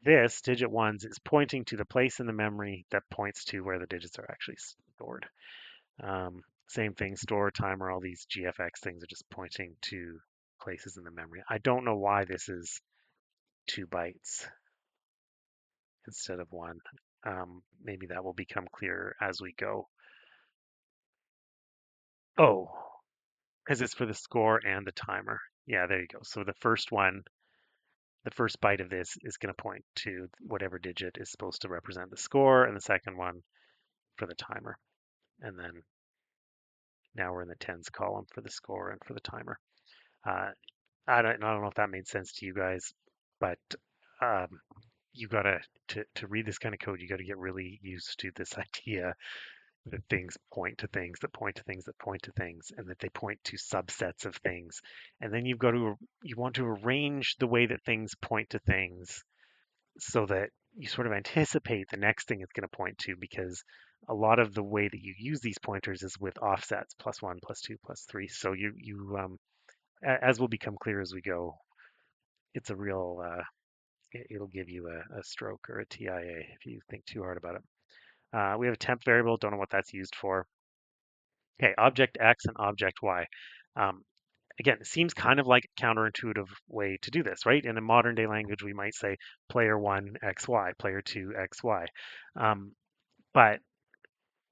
Speaker 1: this digit ones is pointing to the place in the memory that points to where the digits are actually stored. Same thing, store, timer, all these GFX things are just pointing to places in the memory. I don't know why this is 2 bytes instead of one. Maybe that will become clearer as we go. Oh, because it's for the score and the timer. Yeah, there you go. So the first one, the first byte of this is going to point to whatever digit is supposed to represent the score, and the second one for the timer. And then now we're in the tens column for the score and for the timer. Uh, I don't know if that made sense to you guys, but um, you gotta to read this kind of code, you gotta get really used to this idea that things point to things that point to things that point to things, and that they point to subsets of things. And then you want to arrange the way that things point to things so that you sort of anticipate the next thing it's going to point to, because a lot of the way that you use these pointers is with offsets, +1, +2, +3. So as will become clear as we go, it's a real it'll give you a stroke or a TIA if you think too hard about it. We have a temp variable, don't know what that's used for. Okay, object X and object Y. Um, Again, it seems kind of like a counterintuitive way to do this, right? In a modern day language, we might say player one XY, player two XY. But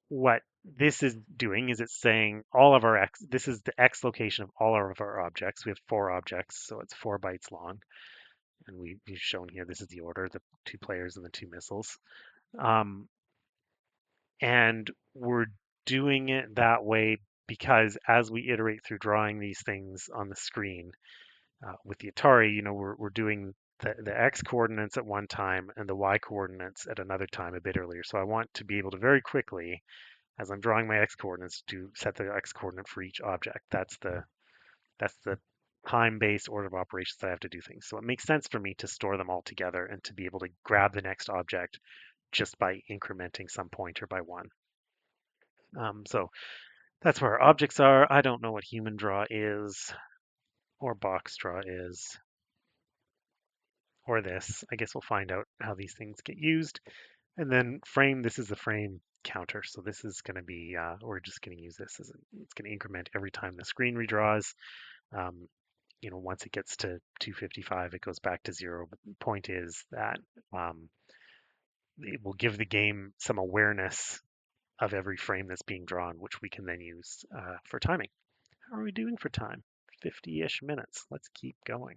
Speaker 1: what this is doing is it's saying all of our X, this is the X location of all of our objects. We have 4 objects, so it's 4 bytes long. And we've shown here, this is the order, the 2 players and the 2 missiles. Um, and we're doing it that way because as we iterate through drawing these things on the screen, with the Atari, we're doing the X coordinates at one time and the Y coordinates at another time a bit earlier. So I want to be able to very quickly, as I'm drawing my X coordinates, to set the X coordinate for each object. That's the time-based order of operations that I have to do things. So it makes sense for me to store them all together and to be able to grab the next object just by incrementing some pointer by one. So that's where our objects are. I don't know what human draw is or box draw is or this. I guess we'll find out how these things get used. And then frame, this is the frame counter. So this is going to be, we're just going to use this it's going to increment every time the screen redraws. Um, once it gets to 255, it goes back to 0. But the point is that um, it will give the game some awareness of every frame that's being drawn, which we can then use for timing. How are we doing for time? 50-ish minutes. Let's keep going.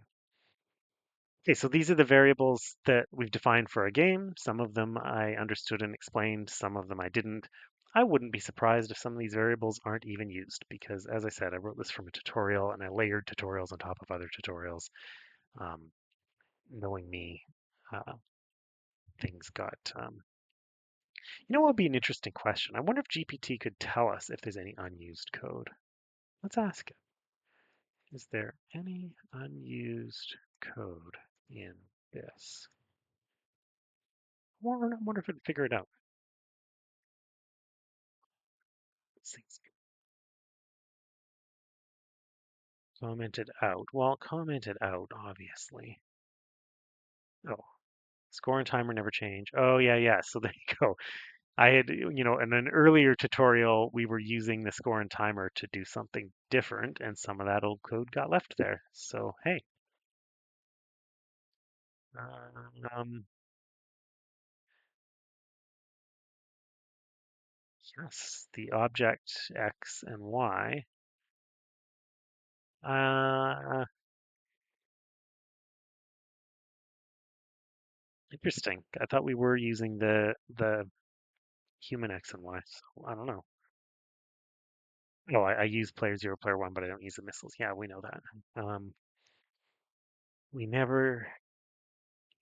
Speaker 1: Okay, so these are the variables that we've defined for a game. Some of them I understood and explained, some of them I didn't. I wouldn't be surprised if some of these variables aren't even used because, as I said, I wrote this from a tutorial and I layered tutorials on top of other tutorials. Knowing me, uh, things got. What would be an interesting question? I wonder if GPT could tell us if there's any unused code. Let's ask it. Is there any unused code in this? I wonder if it'd figure it out. Commented out. Well, commented out, obviously. Oh, score and timer never change. Oh, yeah, yeah. So there you go. I had, in an earlier tutorial, we were using the score and timer to do something different, and some of that old code got left there. So, hey. Um, yes, the object X and Y. Uh, Interesting. I thought we were using the human X and Y, so I don't know. Oh, I use player 0, player 1, but I don't use the missiles. Yeah, we know that. We never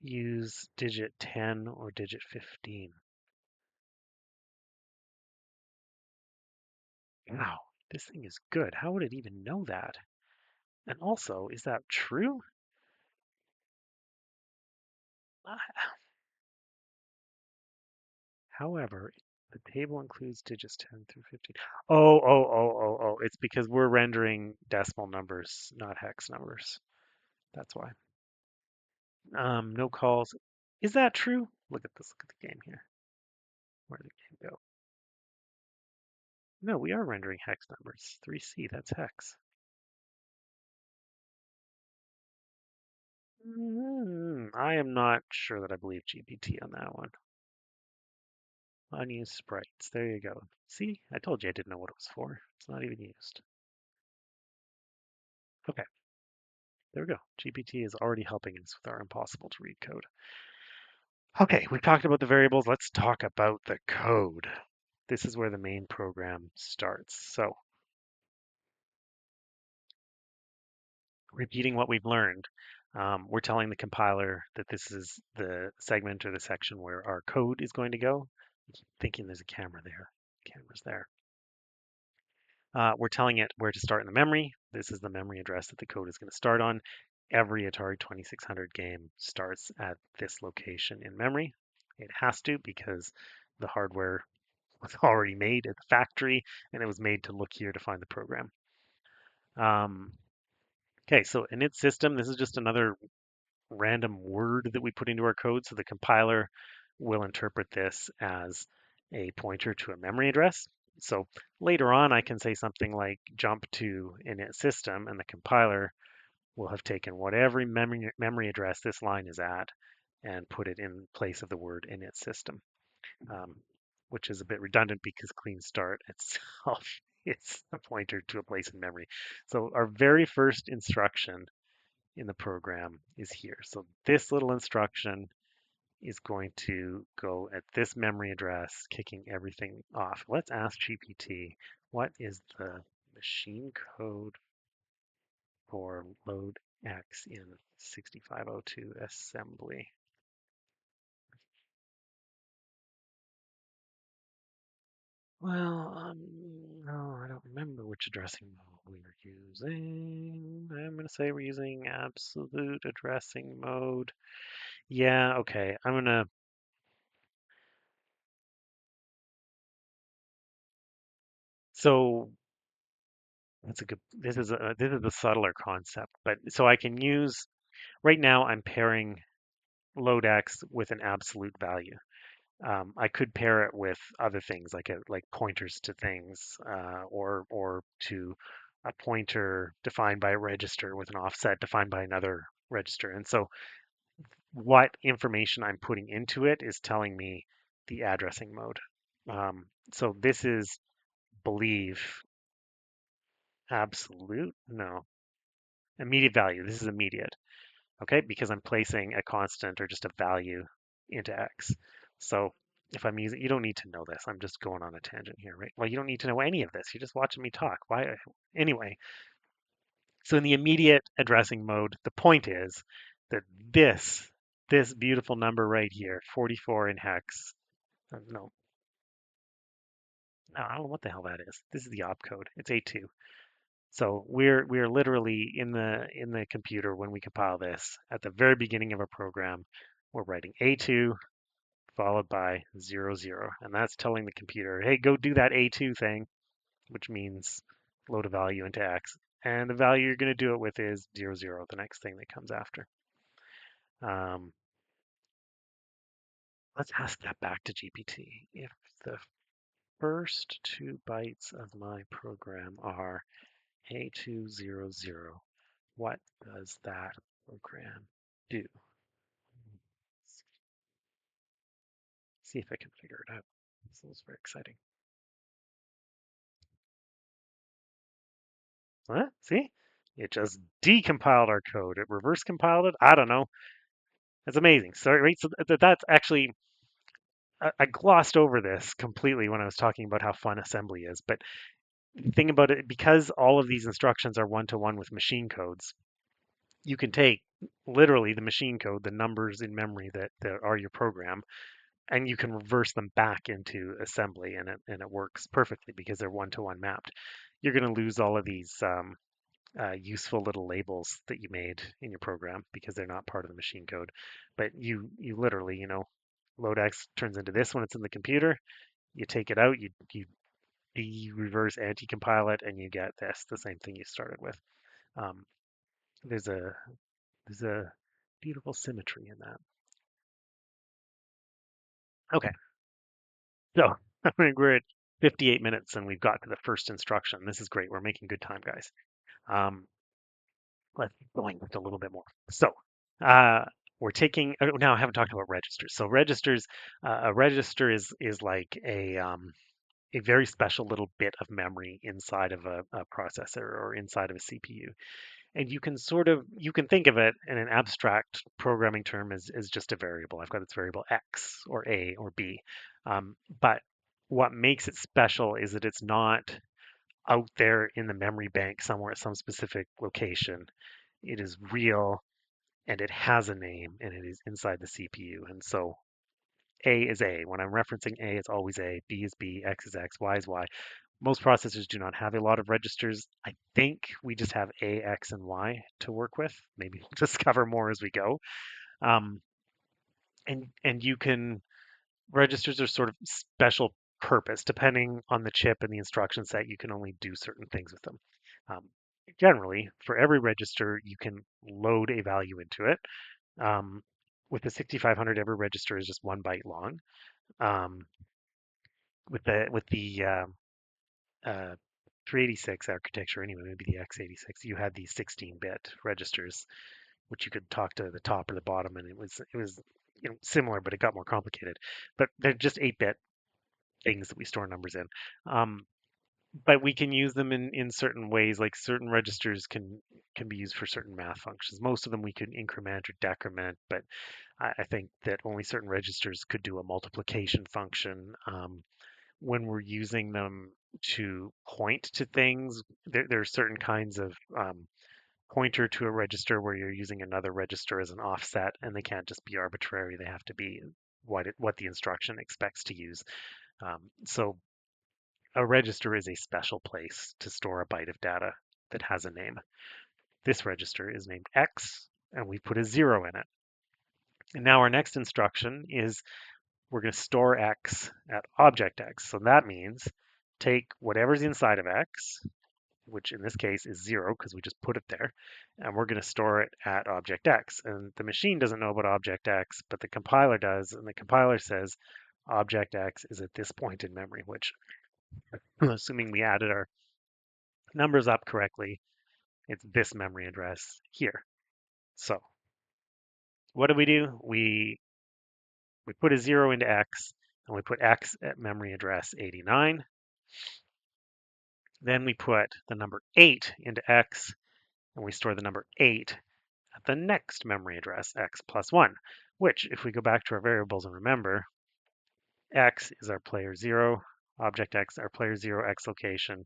Speaker 1: use digit 10 or digit 15. Wow, this thing is good. How would it even know that? And also, is that true? Uh, However, the table includes digits 10 through 15. Oh, it's because we're rendering decimal numbers, not hex numbers. That's why. No calls. Is that true? Look at this. Look at the game here. Where did the game go? No, we are rendering hex numbers. 3C, that's hex. I am not sure that I believe GPT on that one. Unused sprites. There you go. See, I told you I didn't know what it was for. It's not even used. Okay, there we go. GPT is already helping us with our impossible to read code. Okay, we've talked about the variables. Let's talk about the code. This is where the main program starts. So, repeating what we've learned. We're telling the compiler that this is the segment or the section where our code is going to go. I keep thinking there's a camera there. Camera's there. We're telling it where to start in the memory. This is the memory address that the code is going to start on. Every Atari 2600 game starts at this location in memory. It has to because the hardware was already made at the factory and it was made to look here to find the program. Um, okay, so init system, this is just another random word that we put into our code. So the compiler will interpret this as a pointer to a memory address. So later on, I can say something like jump to init system, and the compiler will have taken whatever memory address this line is at and put it in place of the word init system, um, which is a bit redundant because clean start itself is a pointer to a place in memory. So our very first instruction in the program is here. So this little instruction is going to go at this memory address, kicking everything off. Let's ask GPT, what is the machine code for load X in 6502 assembly? Well, no, I don't remember which addressing mode we were using. I'm going to say we're using absolute addressing mode. Yeah, okay. I'm going to so That's a good. This is a subtler concept, but so I can use right now. I'm pairing load x with an absolute value. I could pair it with other things like pointers to things, or to a pointer defined by a register with an offset defined by another register. And so what information I'm putting into it is telling me the addressing mode. So this is believe absolute. No, immediate value. This is immediate, okay? Because I'm placing a constant or just a value into x. So if I'm using, you don't need to know this. I'm just going on a tangent here, right? Well, you don't need to know any of this. You're just watching me talk. Why? Anyway, so in the immediate addressing mode, the point is that this beautiful number right here, 44 in hex, no, no, I don't know what the hell that is. This is the opcode. It's A2. So we're literally in the computer when we compile this at the very beginning of a program. We're writing A2 followed by 00, and that's telling the computer, hey, go do that A2 thing, which means load a value into X. And the value you're going to do it with is 00, the next thing that comes after. Um, let's ask that back to GPT. If the first 2 bytes of my program are A200, what does that program do? See if I can figure it out. This is very exciting. What? See? It just decompiled our code. It reverse compiled it. I don't know. That's amazing. So, right, so that's actually I glossed over this completely when I was talking about how fun assembly is. But the thing about it, because all of these instructions are one-to-one with machine codes, you can take literally the machine code, the numbers in memory that are your program, and you can reverse them back into assembly, and it works perfectly because they're one-to-one mapped. You're going to lose all of these useful little labels that you made in your program because they're not part of the machine code. But you literally, load X turns into this when it's in the computer. You take it out, you reverse anti-compile it, and you get this, the same thing you started with. Um, there's a there's a beautiful symmetry in that. Okay, so we're at 58 minutes and we've got to the first instruction. This is great. We're making good time, guys. Um, let's keep going just a little bit more. So uh, we're taking now. I haven't talked about registers. So registers, a register is like a very special little bit of memory inside of a processor or inside of a CPU. And you can think of it in an abstract programming term as just a variable. I've got its variable X or A or B. But what makes it special is that it's not out there in the memory bank somewhere at some specific location. It is real and it has a name, and it is inside the CPU. And so A is A. When I'm referencing A, it's always A. B is B. X is X. Y is Y. Most processors do not have a lot of registers. I think we just have A, X, and Y to work with. Maybe we'll discover more as we go. Um, and you can registers are sort of special purpose. Depending on the chip and the instruction set, you can only do certain things with them. Um, Generally, for every register, you can load a value into it. Um, with the 6500, every register is just 1 byte long. Um, with the 386 architecture, anyway, maybe the x86, you had these 16-bit registers, which you could talk to the top or the bottom, and it was similar, but it got more complicated. But they're just 8-bit things that we store numbers in. Um, but we can use them in certain ways, like certain registers can be used for certain math functions. Most of them we could increment or decrement, but I think that only certain registers could do a multiplication function. When we're using them to point to things, there are certain kinds of pointer to a register where you're using another register as an offset, and they can't just be arbitrary. They have to be what the instruction expects to use. So a register is a special place to store a byte of data that has a name. This register is named X, and we put a 0 in it. And now our next instruction is we're going to store X at object X. So that means take whatever's inside of X, which in this case is 0 because we just put it there, and we're going to store it at object X. And the machine doesn't know about object X, but the compiler does, and the compiler says object X is at this point in memory, which, assuming we added our numbers up correctly, it's this memory address here. So what do? We put a 0 into X, and we put X at memory address 89. Then we put the number 8 into X, and we store the number 8 at the next memory address, X plus 1, which, if we go back to our variables and remember, X is our player 0, object X, our player 0, X location,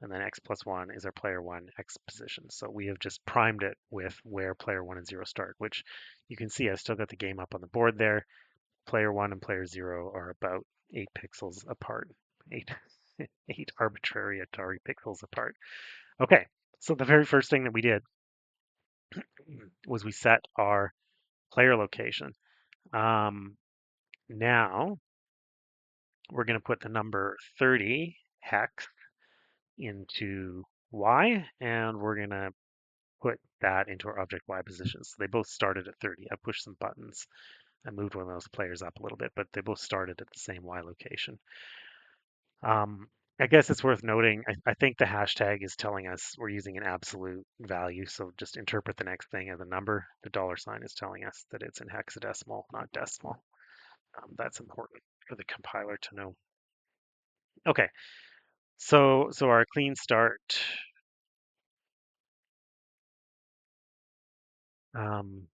Speaker 1: and then X plus 1 is our player 1, X position. So we have just primed it with where player 1 and 0 start, which you can see I've still got the game up on the board there. Player 1 and player 0 are about 8 pixels apart. 8, 8 arbitrary Atari pixels apart. Okay, so the very first thing that we did was we set our player location. Now we're going to put the number 30 hex into Y, and we're going to put that into our object Y position. So they both started at 30. I pushed some buttons. I moved one of those players up a little bit, but they both started at the same Y location. Um, I guess it's worth noting, I think the hashtag is telling us we're using an absolute value, so just interpret the next thing as a number. The dollar sign is telling us that it's in hexadecimal, not decimal. That's important for the compiler to know. Okay, so our clean start um,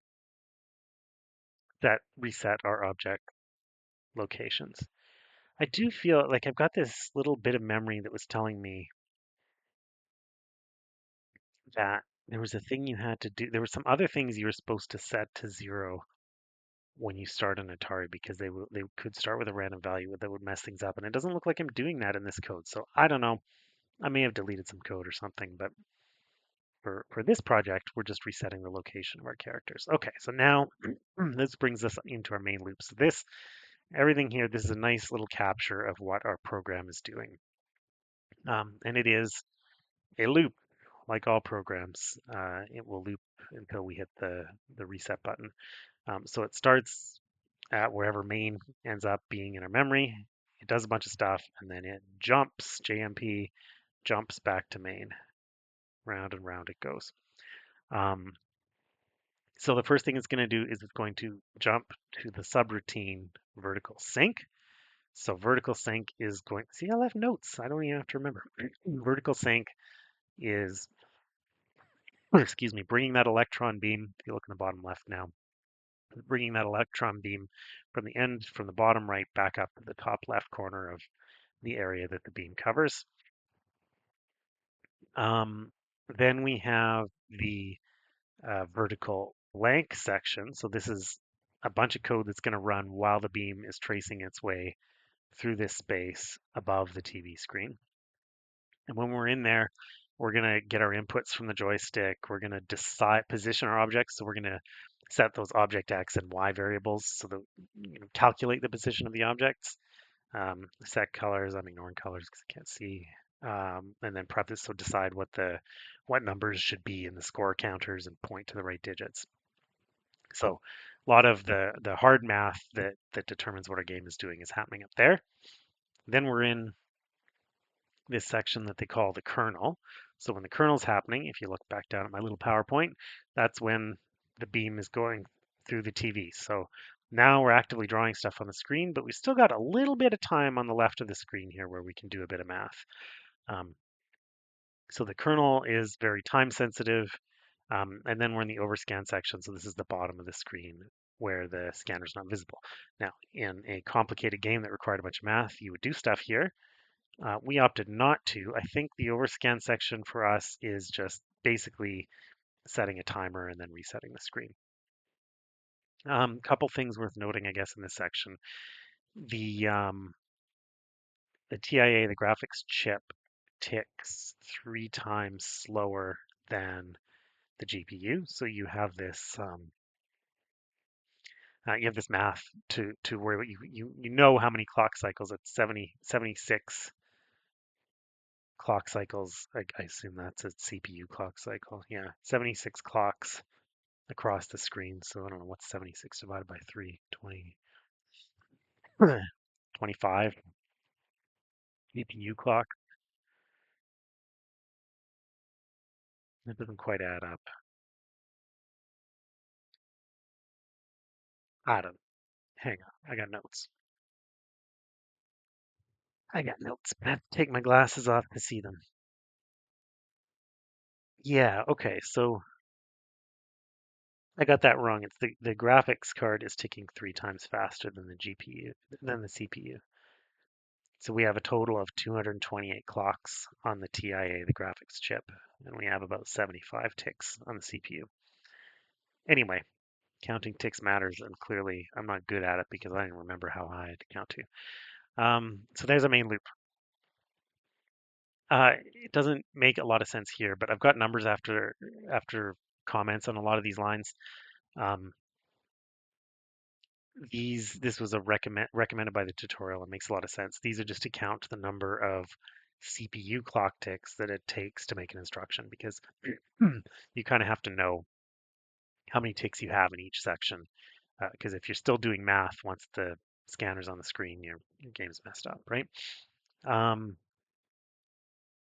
Speaker 1: that reset our object locations. I do feel like I've got this little bit of memory that was telling me that there was a thing you had to do. There were some other things you were supposed to set to 0 when you start an Atari because they could start with a random value that would mess things up. And it doesn't look like I'm doing that in this code. So I don't know. I may have deleted some code or something, but for this project, we're just resetting the location of our characters. Okay, so now this brings us into our main loop. So everything here, this is a nice little capture of what our program is doing. And it is a loop, like all programs. It will loop until we hit the reset button. So it starts at wherever main ends up being in our memory. It does a bunch of stuff, and then it jumps, JMP, jumps back to main. Round and round it goes. So the first thing it's going to do is it's going to jump to the subroutine vertical sync. So vertical sync is going, see, I left notes. I don't even have to remember. Vertical sync is, excuse me, bringing that electron beam, if you look in the bottom left now, bringing that electron beam from the bottom right back up to the top left corner of the area that the beam covers. Then we have the vertical blank section. So this is a bunch of code that's going to run while the beam is tracing its way through this space above the TV screen. And when we're in there, we're going to get our inputs from the joystick. We're going to decide position our objects. So we're going to set those object X and Y variables so that calculate the position of the objects. Set colors. I'm ignoring colors because I can't see. And then prep this, so decide what numbers should be in the score counters and point to the right digits. So a lot of the hard math that determines what our game is doing is happening up there. Then we're in this section that they call the kernel. So when the kernel's happening, if you look back down at my little PowerPoint, that's when the beam is going through the TV. So now we're actively drawing stuff on the screen, but we still got a little bit of time on the left of the screen here where we can do a bit of math. Um, so the kernel is very time sensitive. And then we're in the overscan section. So this is the bottom of the screen where the scanner's not visible. Now, in a complicated game that required a bunch of math, you would do stuff here. We opted not to. I think the overscan section for us is just basically setting a timer and then resetting the screen. Couple things worth noting, I guess, in this section. The TIA, the graphics chip, ticks 3 times slower than the GPU. So you have this math to where you know how many clock cycles. It's 76 clock cycles. I assume that's a CPU clock cycle. Yeah, 76 clocks across the screen. So I don't know what's 76 divided by 3, 20, 25 GPU clock. That doesn't quite add up. I don't. Hang on, I got notes. I got notes. I have to take my glasses off to see them. Yeah, okay, so I got that wrong. It's the graphics card is ticking 3 times faster than the GPU, than the CPU. So we have a total of 228 clocks on the TIA, the graphics chip, and we have about 75 ticks on the CPU. Anyway, counting ticks matters, and clearly I'm not good at it because I didn't remember how high I had to count to. So there's a main loop. It doesn't make a lot of sense here, but I've got numbers after comments on a lot of these lines. Um, this was a recommended by the tutorial. It makes a lot of sense. These are just to count the number of CPU clock ticks that it takes to make an instruction because you kind of have to know how many ticks you have in each section. Because if you're still doing math once the scanner's on the screen, your game's messed up, right? Um,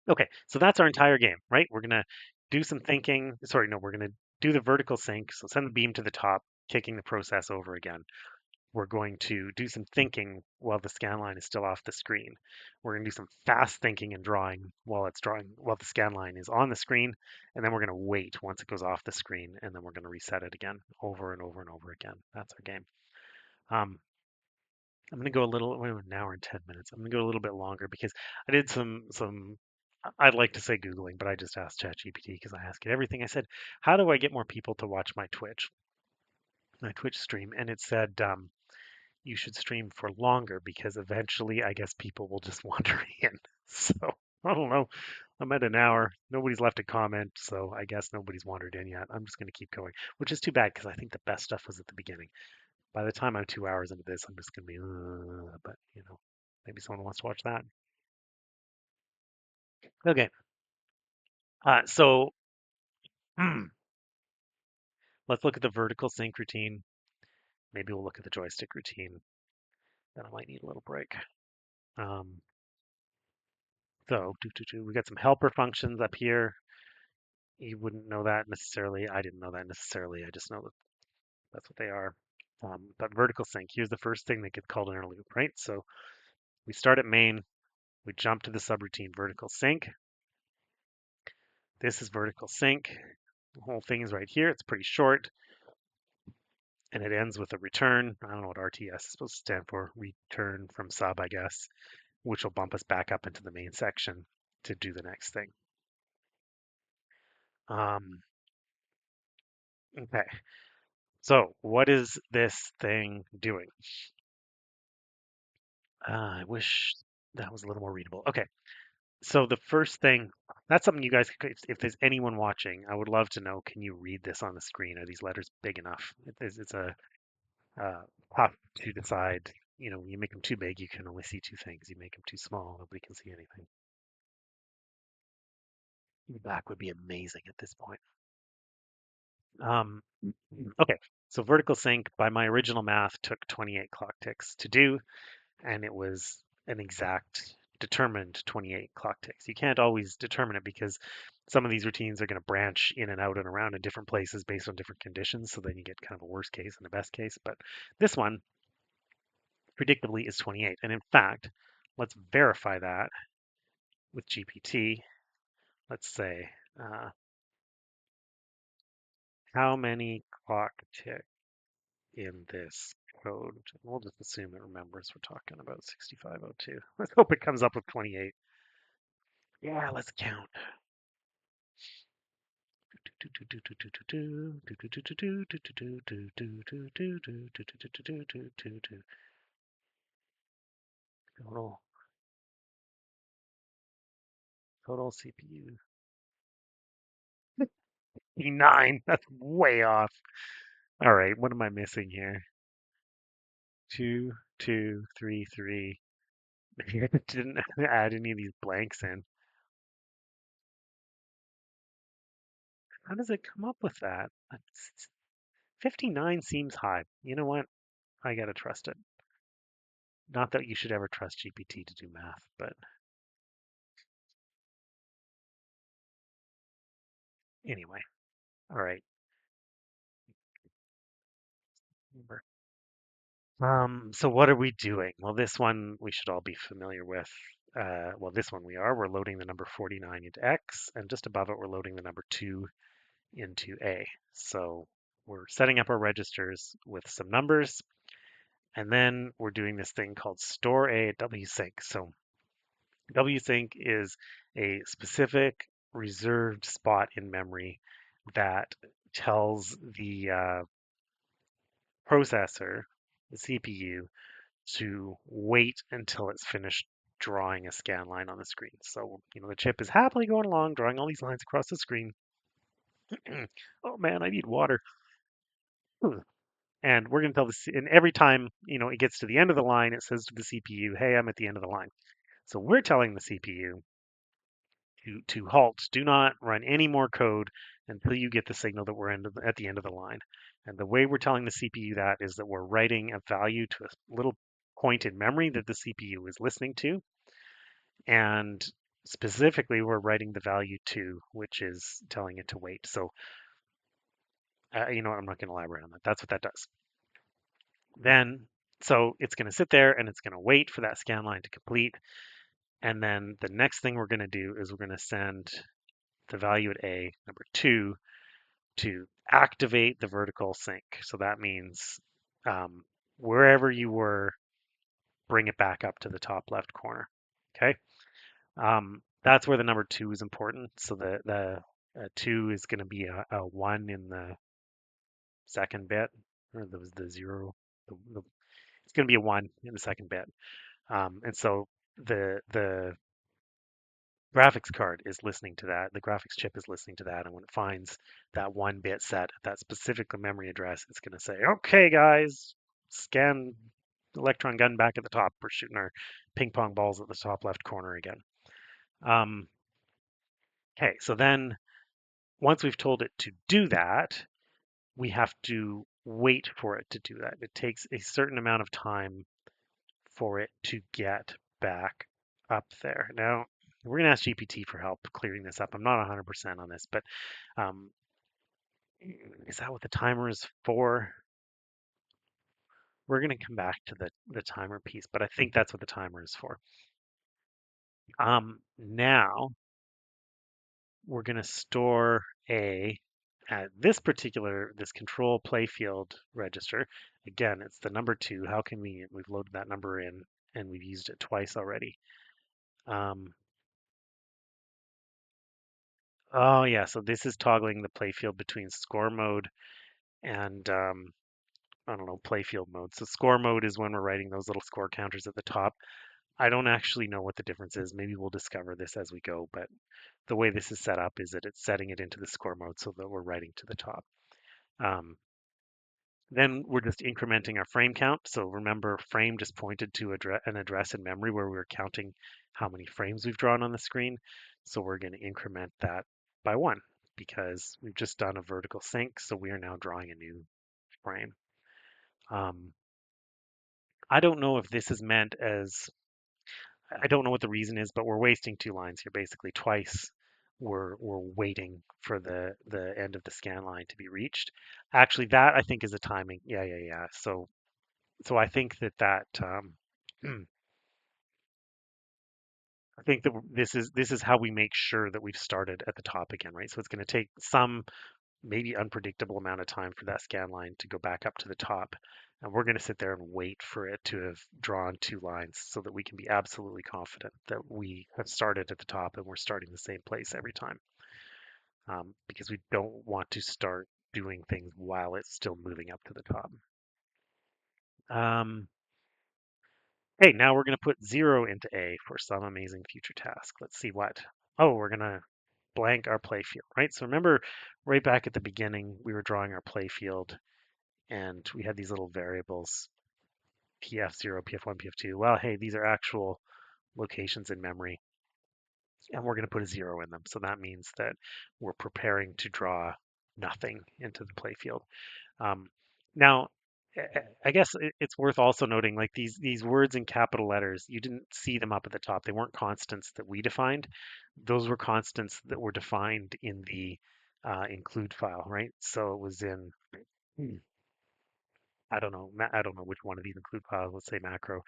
Speaker 1: okay, so that's our entire game, right? We're gonna do some thinking. Sorry, no, we're gonna do the vertical sync. So send the beam to the top, kicking the process over again. We're going to do some thinking while the scan line is still off the screen. We're going to do some fast thinking and drawing while the scan line is on the screen, and then we're going to wait once it goes off the screen, and then we're going to reset it again over and over and over again. That's our game. Um, I'm going to go a little, wait, an hour and 10 minutes. I'm going to go a little bit longer because I did some. I'd like to say Googling, but I just asked ChatGPT because I ask it everything. I said, how do I get more people to watch my Twitch stream? And it said, you should stream for longer because eventually I guess people will just wander in. So I don't know. I'm at an hour. Nobody's left a comment, so I guess nobody's wandered in yet. I'm just going to keep going, which is too bad because I think the best stuff was at the beginning. By the time I'm 2 hours into this, I'm just going to be, but maybe someone wants to watch that. Okay. So let's look at the vertical sync routine. Maybe we'll look at the joystick routine. Then I might need a little break. Um, we got some helper functions up here. You wouldn't know that necessarily. I didn't know that necessarily. I just know that that's what they are. But vertical sync, here's the first thing that gets called in our loop, right? So we start at main, we jump to the subroutine vertical sync. This is vertical sync. The whole thing is right here. It's pretty short. And it ends with a return. I don't know what RTS is supposed to stand for. Return from sub, I guess, which will bump us back up into the main section to do the next thing. Okay. So what is this thing doing? I wish that was a little more readable. Okay, so the first thing, that's something you guys, if there's anyone watching, I would love to know, can you read this on the screen? Are these letters big enough? It's a uh, tough to decide. You know, you make them too big, you can only see two things. You make them too small, nobody can see anything. The back would be amazing at this point. Um, okay, so vertical sync by my original math took 28 clock ticks to do, and it was an exact determined 28 clock ticks. You can't always determine it because some of these routines are going to branch in and out and around in different places based on different conditions. So then you get kind of a worst case and a best case. But this one predictably is 28. And in fact, let's verify that with GPT. Let's say, uh, how many clock ticks in this code? We'll just assume it remembers we're talking about 6502. Let's hope it comes up with 28. Yeah, let's count. Total total CPU. 9. That's way off. All right, what am I missing here? 2, 2, 3, 3. I didn't add any of these blanks in. How does it come up with that? 59 seems high. You know what? I gotta trust it. Not that you should ever trust GPT to do math, but anyway. All right. So what are we doing? Well, this one we should all be familiar with. Well, this one we are. We're loading the number 49 into X, and just above it, we're loading the number 2 into A. So we're setting up our registers with some numbers, and then we're doing this thing called store A at WSync. So WSync is a specific reserved spot in memory that tells the processor, the CPU, to wait until it's finished drawing a scan line on the screen. So, the chip is happily going along, drawing all these lines across the screen. Oh man, I need water. And we're going to tell this, and every time, it gets to the end of the line, it says to the CPU, hey, I'm at the end of the line. So we're telling the CPU to halt, do not run any more code until you get the signal that we're at the end of the line. And the way we're telling the CPU that is that we're writing a value to a little point in memory that the CPU is listening to. And specifically, we're writing the value to, which is telling it to wait. So, I'm not going to elaborate on that. That's what that does. Then, so it's going to sit there and it's going to wait for that scan line to complete. And then the next thing we're going to do is we're going to send the value at A, number 2, to activate the vertical sync. So that means wherever you were, bring it back up to the top left corner. Okay. That's where the number 2 is important. So the 2 is going to be a 1 in the second bit, or the 0. It's going to be a 1 in the second bit. And so the graphics card is listening to that. The graphics chip is listening to that. And when it finds that 1 bit set at that specific memory address, it's going to say, okay, guys, scan electron gun back at the top. We're shooting our ping pong balls at the top left corner again. Um, okay, so then once we've told it to do that, we have to wait for it to do that. It takes a certain amount of time for it to get back up there. Now, we're going to ask GPT for help clearing this up. I'm not 100% on this, but um, is that what the timer is for? We're going to come back to the timer piece, but I think that's what the timer is for. Now, we're going to store A at this control playfield register. Again, it's the number 2. How convenient. We've loaded that number in and we've used it twice already. Oh yeah, so this is toggling the playfield between score mode and I don't know, playfield mode. So score mode is when we're writing those little score counters at the top. I don't actually know what the difference is. Maybe we'll discover this as we go, but the way this is set up is that it's setting it into the score mode so that we're writing to the top. Um, then we're just incrementing our frame count. So remember, frame just pointed to an address in memory where we were counting how many frames we've drawn on the screen. So we're going to increment that by 1 because we've just done a vertical sync. So we are now drawing a new frame. Um, I don't know if this is meant as, I don't know what the reason is, but we're wasting 2 lines here. Basically, twice we're waiting for the end of the scan line to be reached. Actually, that I think is a timing. Yeah. So I think that I think that this is how we make sure that we've started at the top again, right? So it's going to take some maybe unpredictable amount of time for that scan line to go back up to the top. And we're going to sit there and wait for it to have drawn 2 lines so that we can be absolutely confident that we have started at the top and we're starting the same place every time. Because we don't want to start doing things while it's still moving up to the top. Um, hey, now we're going to put 0 into A for some amazing future task. Let's see what. Oh, we're going to blank our playfield, right? So remember right back at the beginning, we were drawing our playfield and we had these little variables, PF0, PF1, PF2. Well, hey, these are actual locations in memory, and we're going to put a 0 in them. So that means that we're preparing to draw nothing into the playfield. Um, now, I guess it's worth also noting, like these words in capital letters, you didn't see them up at the top. They weren't constants that we defined. Those were constants that were defined in the include file, right? So it was in, hmm, I don't know which one of these include files. Let's say macro.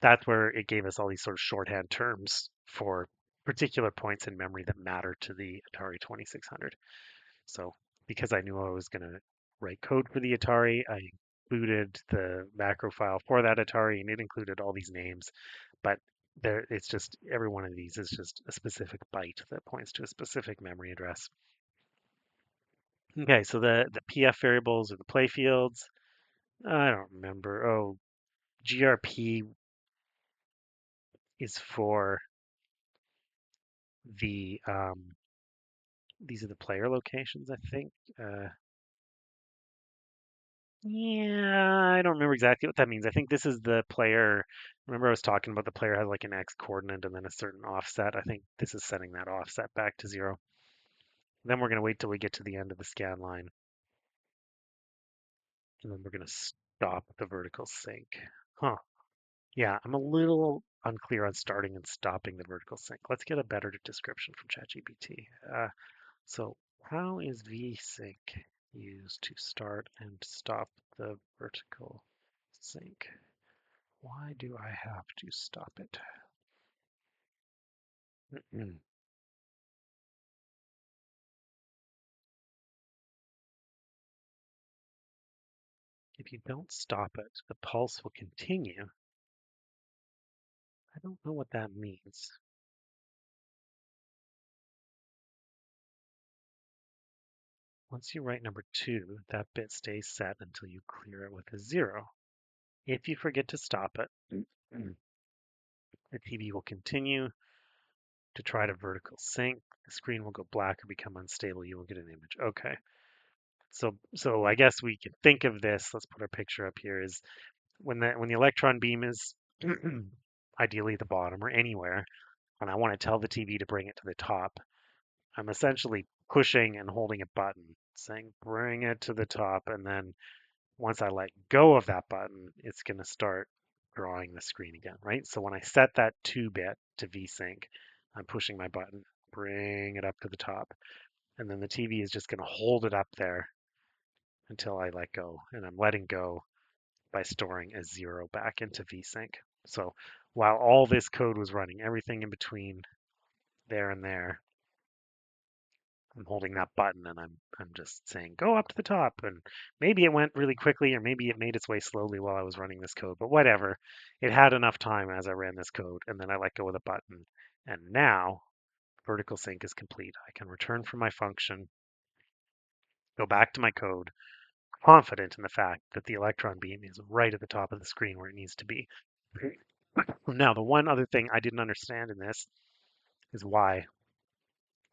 Speaker 1: That's where it gave us all these sort of shorthand terms for particular points in memory that matter to the Atari 2600. So because I knew I was going to write code for the Atari, I included the macro file for that Atari, and it included all these names. But it's just every one of these is just a specific byte that points to a specific memory address. Okay, so the PF variables are the play fields. I don't remember. Oh, GRP is for the these are the player locations, I think. Yeah, I don't remember exactly what that means. I think this is the player. Remember, I was talking about the player has like an X coordinate and then a certain offset. I think this is setting that offset back to 0. Then we're going to wait till we get to the end of the scan line. And then we're going to stop the vertical sync. Huh. Yeah, I'm a little unclear on starting and stopping the vertical sync. Let's get a better description from ChatGPT. So how is vsync used to start and stop the vertical sync? Why do I have to stop it? If you don't stop it, the pulse will continue. I don't know what that means. Once you write number 2, that bit stays set until you clear it with a 0. If you forget to stop it, the TV will continue to try to vertical sync. The screen will go black or become unstable. You will get an image. Okay. So I guess we can think of this. Let's put our picture up here. Is when the electron beam is ideally at the bottom or anywhere, and I want to tell the TV to bring it to the top, I'm essentially pushing and holding a button saying bring it to the top, and then once I let go of that button, it's going to start drawing the screen again, right? So when I set that 2 bit to VSync, I'm pushing my button, bring it up to the top, and then the TV is just going to hold it up there until I let go, and I'm letting go by storing a 0 back into VSync. So while all this code was running, everything in between there and there, I'm holding that button and I'm just saying go up to the top, and maybe it went really quickly or maybe it made its way slowly while I was running this code, but whatever. It had enough time as I ran this code, and then I let go of the button, and now vertical sync is complete. I can return from my function, go back to my code,
Speaker 2: confident in the fact that the electron beam is right at the top of the screen where it needs to be. Now, the one other thing I didn't understand in this is why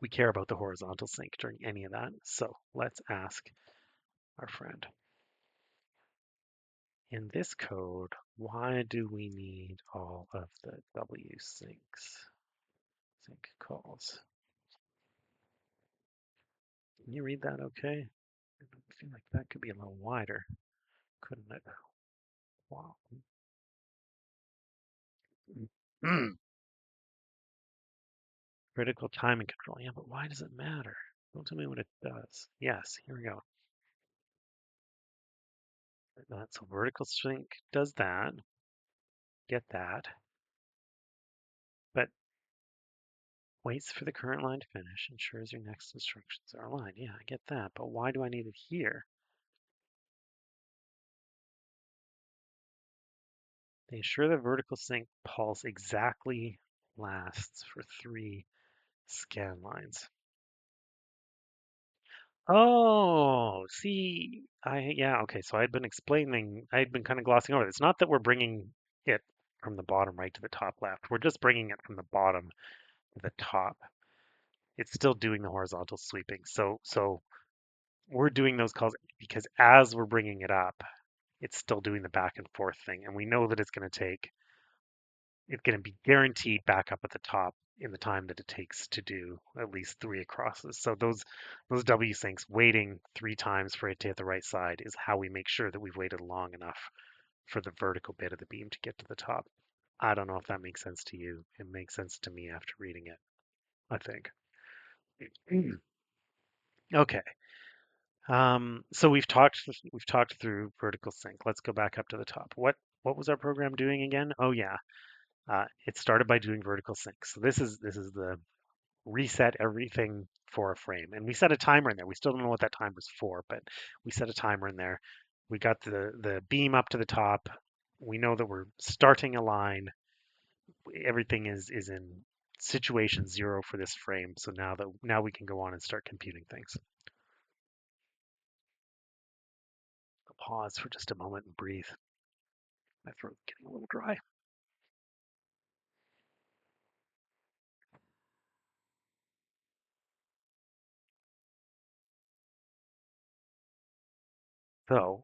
Speaker 2: we care about the horizontal sync during any of that. So let's ask our friend. In this code, why do we need all of the W sync calls? Can you read that okay? I feel like that could be a little wider, couldn't it? Wow. Critical timing control. Yeah, but why does it matter? Don't tell me what it does. Yes, here we go. So vertical sync does that. Get that. But waits for the current line to finish, ensures your next instructions are aligned. Yeah, I get that. But why do I need it here? They ensure the vertical sync pulse exactly lasts for 3 scan lines. Oh, see, yeah, okay. So I had been kind of glossing over it. It's not that we're bringing it from the bottom right to the top left. We're just bringing it from the bottom to the top. It's still doing the horizontal sweeping. So we're doing those calls because as we're bringing it up, it's still doing the back and forth thing, and we know that it's going to be guaranteed back up at the top in the time that it takes to do at least 3 crosses. So those W syncs waiting 3 times for it to hit the right side is how we make sure that we've waited long enough for the vertical bit of the beam to get to the top. I don't know if that makes sense to you. It makes sense to me after reading it, I think. Okay. So we've talked through vertical sync. Let's go back up to the top. What was our program doing again? Oh yeah, it started by doing vertical sync. So this is the reset everything for a frame. And we set a timer in there. We still don't know what that timer is for, but we set a timer in there. We got the beam up to the top. We know that we're starting a line. Everything is in situation 0 for this frame. So now we can go on and start computing things. I'll pause for just a moment and breathe. My throat's getting a little dry. So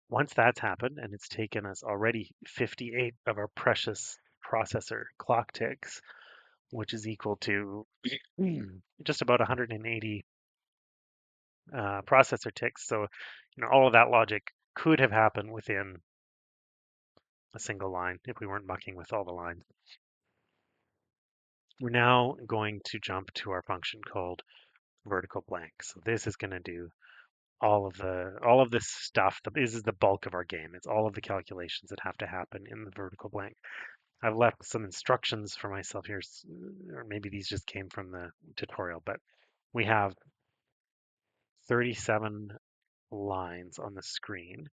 Speaker 2: once that's happened, and it's taken us already 58 of our precious processor clock ticks, which is equal to just about 180 processor ticks. So, all of that logic could have happened within a single line if we weren't mucking with all the lines. We're now going to jump to our function called vertical blank. So this is going to do all of this stuff. This is the bulk of our game. It's all of the calculations that have to happen in the vertical blank. I've left some instructions for myself here, or maybe these just came from the tutorial, but we have 37 lines on the screen.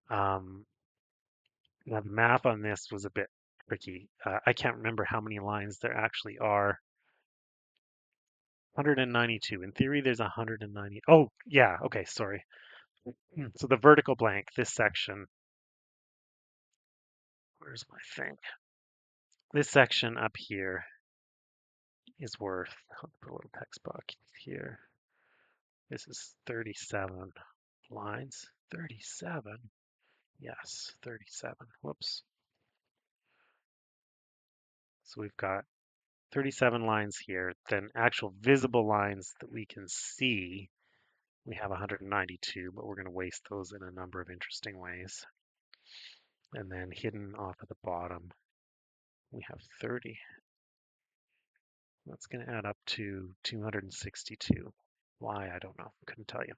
Speaker 2: Now the math on this was a bit tricky. I can't remember how many lines there actually are. 192. In theory, there's 190. Oh, yeah. Okay, sorry. So the vertical blank, this section, where's my thing? This section up here is worth, I'll put a little text box here. This is 37 lines. 37? Yes, 37. Whoops. So we've got 37 lines here. Then actual visible lines that we can see, we have 192, but we're going to waste those in a number of interesting ways. And then hidden off at the bottom, we have 30. That's going to add up to 262. Why, I don't know. Couldn't tell you.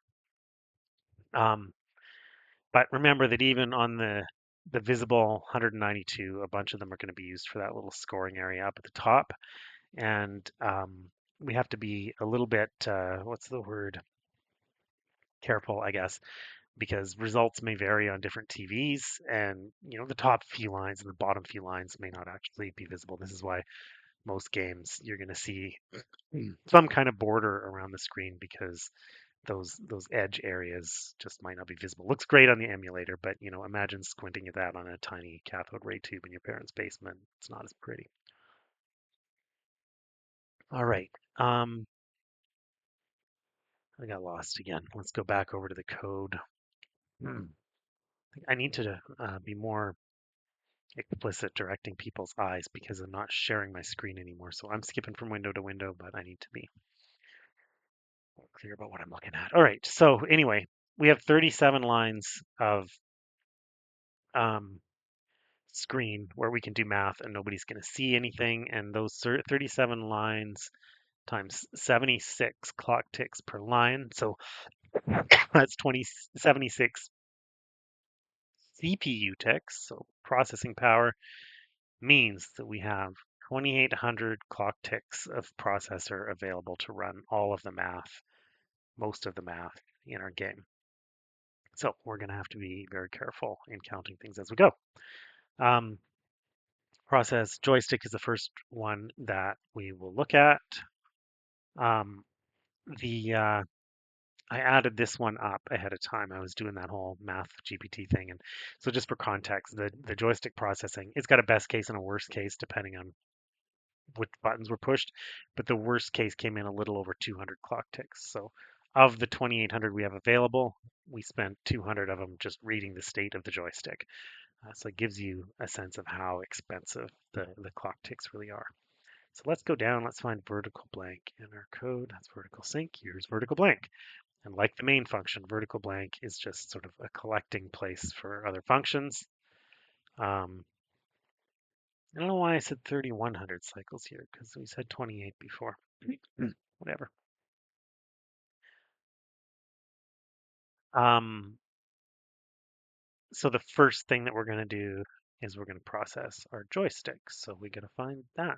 Speaker 2: But remember that even on the visible 192, a bunch of them are going to be used for that little scoring area up at the top. And we have to be a little bit, what's the word? Careful, I guess, because results may vary on different TVs, and the top few lines and the bottom few lines may not actually be visible. This is why most games you're going to see some kind of border around the screen because those edge areas just might not be visible. Looks great on the emulator, but imagine squinting at that on a tiny cathode ray tube in your parents' basement. It's not as pretty. All right. Um, I got lost again. Let's go back over to the code. Hmm. I need to be more explicit directing people's eyes because I'm not sharing my screen anymore. So I'm skipping from window to window, but I need to be clear about what I'm looking at. All right. So anyway, we have 37 lines of um, screen where we can do math and nobody's going to see anything. And those 37 lines times 76 clock ticks per line. So that's 76 CPU ticks. So processing power means that we have 2,800 clock ticks of processor available to run all of the math, most of the math in our game. So we're going to have to be very careful in counting things as we go. Um, process joystick is the first one that we will look at. Um, the I added this one up ahead of time. I was doing that whole math GPT thing, and so just for context, the joystick processing, it's got a best case and a worst case depending on which buttons were pushed, but the worst case came in a little over 200 clock ticks. So of the 2,800 we have available, we spent 200 of them just reading the state of the joystick. So it gives you a sense of how expensive the clock ticks really are. So let's go down. Let's find vertical blank in our code. That's vertical sync. Here's vertical blank. And like the main function, vertical blank is just sort of a collecting place for other functions. Um, I don't know why I said 3,100 cycles here because we said 28 before. Whatever. Um, so the first thing that we're going to do is we're going to process our joysticks. So we got to find that.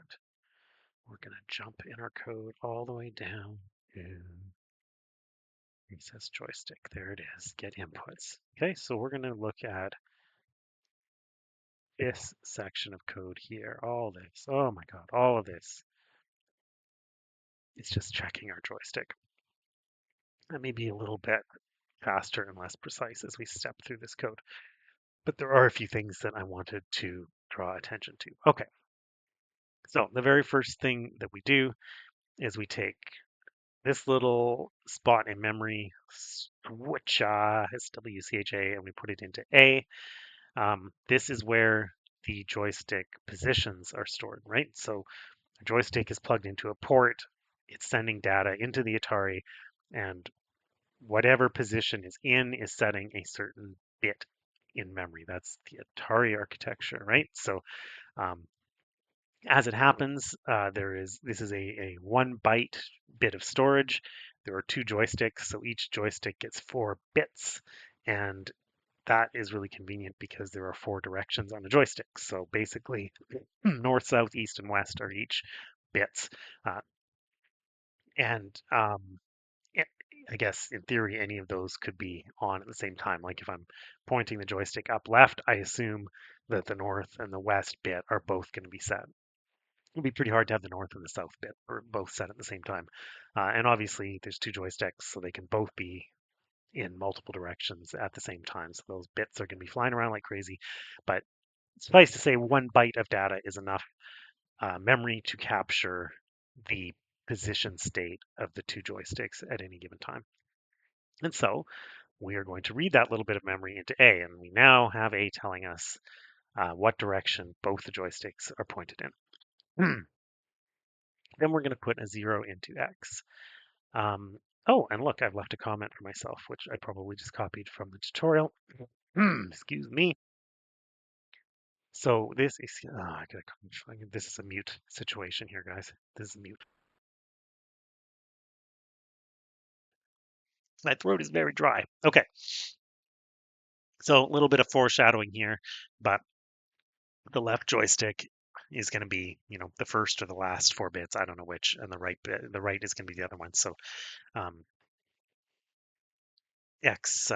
Speaker 2: We're going to jump in our code all the way down to it says joystick. There it is. Get inputs. Okay, so we're going to look at this section of code here. All this. Oh my God, all of this. It's just checking our joystick. That may be a little bit faster and less precise as we step through this code. But there are a few things that I wanted to draw attention to. Okay, so the very first thing that we do is we take this little spot in memory, switcha, SWCHA, and we put it into A. This is where the joystick positions are stored, right? So the joystick is plugged into a port, it's sending data into the Atari, and whatever position is setting a certain bit in memory. That's the Atari architecture, right? So um, as it happens, this is a 1 byte bit of storage. There are two joysticks, so each joystick gets 4 bits, and that is really convenient because there are 4 directions on the joystick. So basically, north, south, east, and west are each bits, uh, and eh, I guess in theory, any of those could be on at the same time. Like if I'm pointing the joystick up left, I assume that the north and the west bit are both going to be set. It'd be pretty hard to have the north and the south bit or both set at the same time. And obviously, there's two joysticks, so they can both be in multiple directions at the same time. So those bits are going to be flying around like crazy. But suffice to say, 1 byte of data is enough memory to capture the position state of the two joysticks at any given time. And so we are going to read that little bit of memory into A, and we now have A telling us what direction both the joysticks are pointed in. Then we're going to put a 0 into X. Oh, and look, I've left a comment for myself, which I probably just copied from the tutorial. Excuse me. So this is, this is a mute situation here, guys. This is mute. My throat is very dry. Okay, so a little bit of foreshadowing here, but the left joystick is going to be, the first or the last 4 bits. I don't know which, and the right is going to be the other one. So um, X,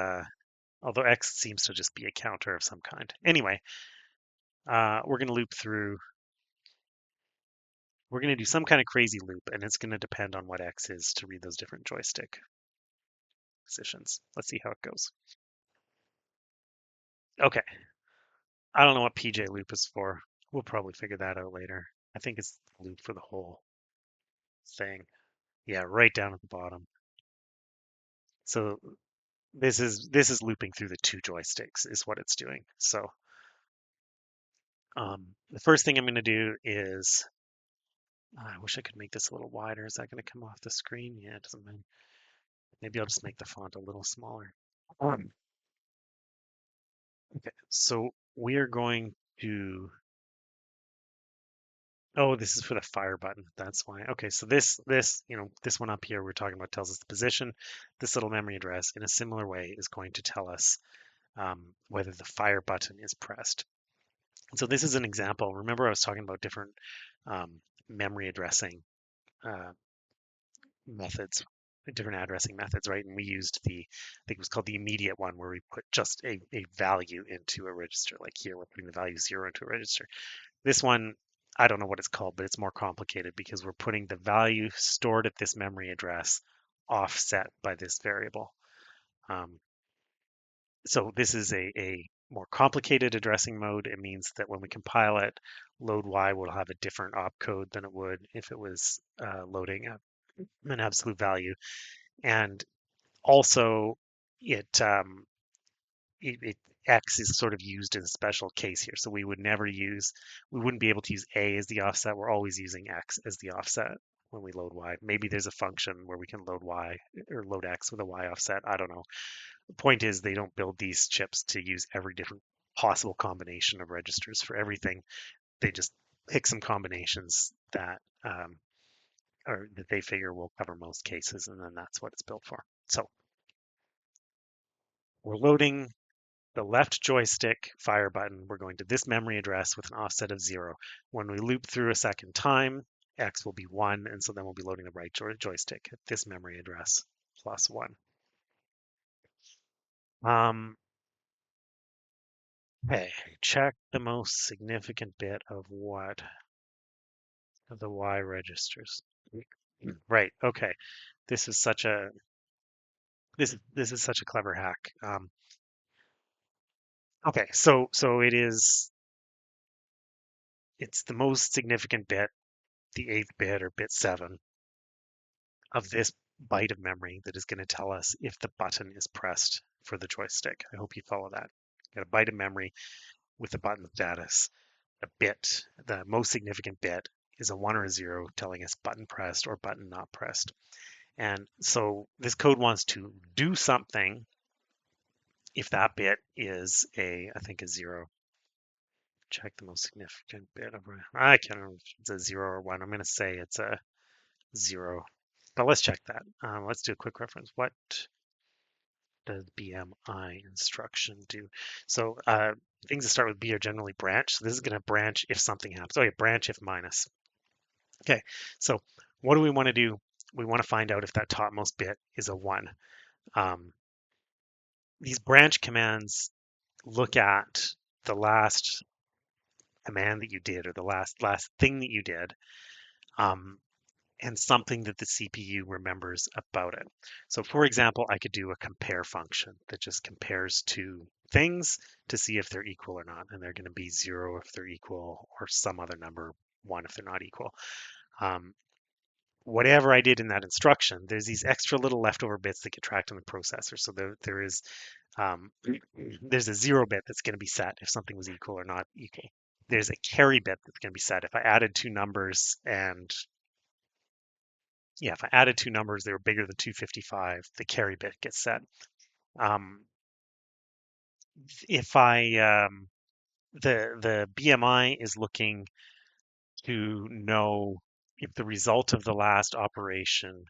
Speaker 2: although X seems to just be a counter of some kind. Anyway, we're going to loop through. We're going to do some kind of crazy loop, and it's going to depend on what X is to read those different joystick. positions. Let's see how it goes. Okay, I don't know what PJ loop is for. We'll probably figure that out later. I think it's the loop for the whole thing. Yeah, right down at the bottom. So this is looping through the two joysticks is what it's doing. So the first thing I'm going to do is I wish I could make this a little wider. Is that going to come off the screen? Yeah, it doesn't matter. Maybe I'll just make the font a little smaller. Um, okay, so we are going to. Oh, this is for the fire button. That's why. Okay, so this one up here we're talking about tells us the position. This little memory address, in a similar way, is going to tell us whether the fire button is pressed. So this is an example. Remember, I was talking about different memory addressing uh, methods, different addressing methods, right? And we used I think it was called the immediate one, where we put just a value into a register. Like here, we're putting the value 0 into a register. This one, I don't know what it's called, but it's more complicated because we're putting the value stored at this memory address offset by this variable. Um, so this is a more complicated addressing mode. It means that when we compile it, load y will have a different opcode than it would if it was loading an absolute value. And also, it, it x is sort of used in a special case here. So we wouldn't be able to use a as the offset. We're always using x as the offset when we load y. Maybe there's a function where we can load y or load x with a y offset. I don't know. The point is they don't build these chips to use every different possible combination of registers for everything. They just pick some combinations that or that they figure will cover most cases, and then that's what it's built for. So we're loading the left joystick fire button. We're going to this memory address with an offset of 0. When we loop through a second time, x will be 1, and so then we'll be loading the right joystick at this memory address plus 1. Okay, check the most significant bit of what? Of the Y registers. Right, okay. This is such a this is such a clever hack. Okay, so it's the most significant bit, the eighth bit or bit 7 of this byte of memory that is going to tell us if the button is pressed for the joystick. I hope you follow that. Got a byte of memory with the button status. A bit, the most significant bit, is a 1 or a 0 telling us button pressed or button not pressed. And so this code wants to do something if that bit is I think a 0. Check the most significant bit of, I can't remember if it's a 0 or 1. I'm going to say it's a 0. But let's check that. Let's do a quick reference. What does BMI instruction do? So things that start with B are generally branch. So this is going to branch if something happens. Oh yeah, branch if minus. Okay, so what do we want to do? We want to find out if that topmost bit is a 1. Um, these branch commands look at the last command that you did or the last thing that you did, um, and something that the CPU remembers about it. So for example, I could do a compare function that just compares two things to see if they're equal or not. And they're going to be 0 if they're equal or some other number, 1 if they're not equal. Um, Whatever I did in that instruction, there's these extra little leftover bits that get tracked in the processor. So there is there's a 0 bit that's going to be set if something was equal or not equal. There's a carry bit that's going to be set if I added two numbers and yeah, if I added two numbers, they were bigger than 255, the carry bit gets set. Um, if the BMI is looking to know if the result of the last operation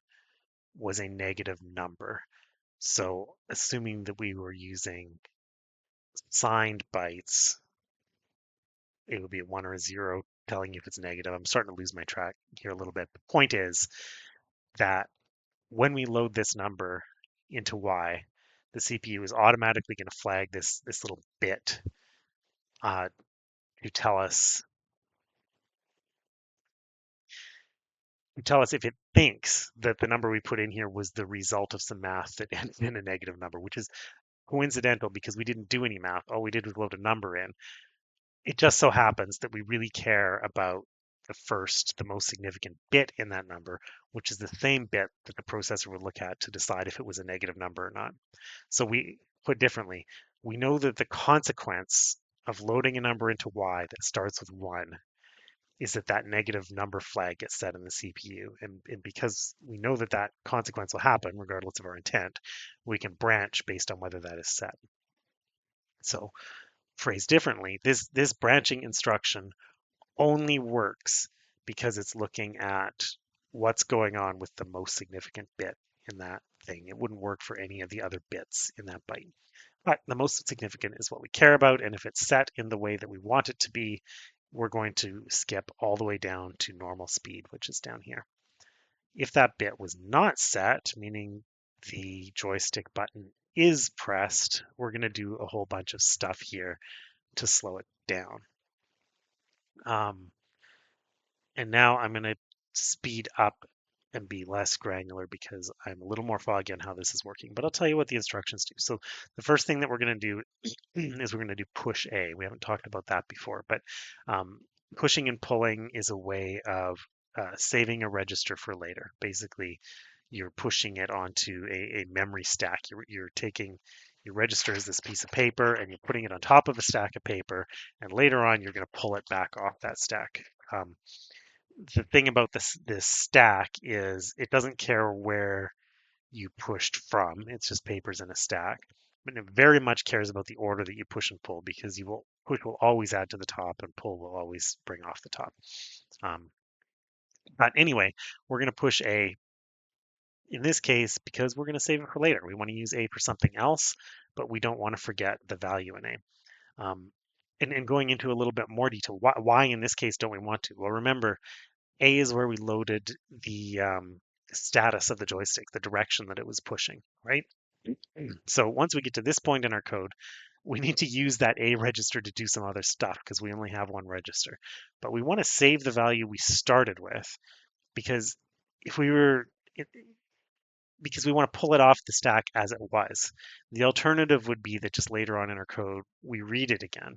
Speaker 2: was a negative number. So assuming that we were using signed bytes, it would be a 1 or a 0 telling you if it's negative. I'm starting to lose my track here a little bit. The point is that when we load this number into Y, the CPU is automatically going to flag this little bit uh, to tell us tell us if it thinks that the number we put in here was the result of some math that ended in a negative number, which is coincidental because we didn't do any math. All we did was load a number in. It just so happens that we really care about the most significant bit in that number, which is the same bit that the processor would look at to decide if it was a negative number or not. So we put differently, we know that the consequence of loading a number into Y that starts with 1 is that that negative number flag gets set in the CPU. And because we know that that consequence will happen, regardless of our intent, we can branch based on whether that is set. So phrased differently, this branching instruction only works because it's looking at what's going on with the most significant bit in that thing. It wouldn't work for any of the other bits in that byte. But the most significant is what we care about. And if it's set in the way that we want it to be, we're going to skip all the way down to normal speed, which is down here. If that bit was not set, meaning the joystick button is pressed, we're going to do a whole bunch of stuff here to slow it down. Um, And now I'm going to speed up and be less granular because I'm a little more foggy on how this is working. But I'll tell you what the instructions do. So the first thing that we're going to do is we're going to do push A. We haven't talked about that before, but pushing and pulling is a way of saving a register for later. Basically, you're pushing it onto a memory stack. You're taking your register as this piece of paper and you're putting it on top of a stack of paper, and later on you're going to pull it back off that stack. The thing about this stack is it doesn't care where you pushed from. It's just papers in a stack. But it very much cares about the order that you push and pull because you will push will always add to the top and pull will always bring off the top. Um, but anyway, we're going to push A in this case because we're going to save it for later. We want to use A for something else, but we don't want to forget the value in A. Um, and going into a little bit more detail, why in this case don't we want to? Well, remember, A is where we loaded the status of the joystick, the direction that it was pushing, right? So once we get to this point in our code, we need to use that A register to do some other stuff because we only have one register. But we want to save the value we started with because if we were, because we want to pull it off the stack as it was. The alternative would be that just later on in our code, we read it again.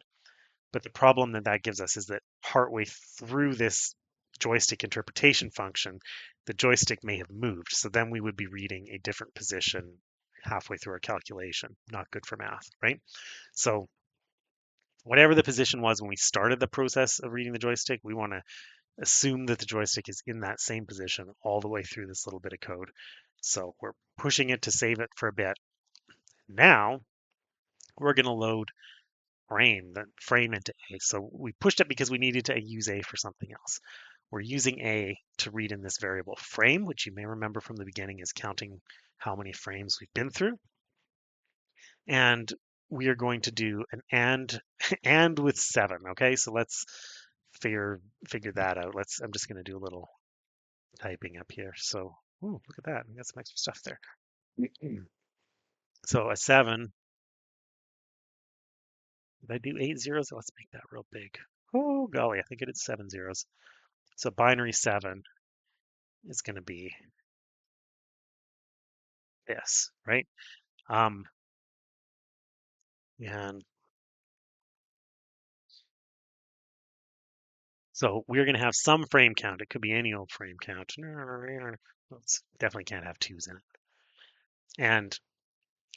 Speaker 2: But the problem that that gives us is that partway through this joystick interpretation function, the joystick may have moved. So then we would be reading a different position halfway through our calculation. Not good for math, right? So whatever the position was when we started the process of reading the joystick, we want to assume that the joystick is in that same position all the way through this little bit of code. So we're pushing it to save it for a bit. Now we're going to load the frame into A. So we pushed it because we needed to use A for something else. We're using A to read in this variable frame, which you may remember from the beginning is counting how many frames we've been through. And we are going to do an and with 7. Okay, so let's figure that out. I'm just going to do a little typing up here. So ooh, look at that. We got some extra stuff there. So a 7. Did I do 8 zeros? Let's make that real big. Oh golly, I think I did 7 zeros. So binary 7 is going to be this, right? Um, and so we're going to have some frame count. It could be any old frame count. Definitely can't have twos in it. And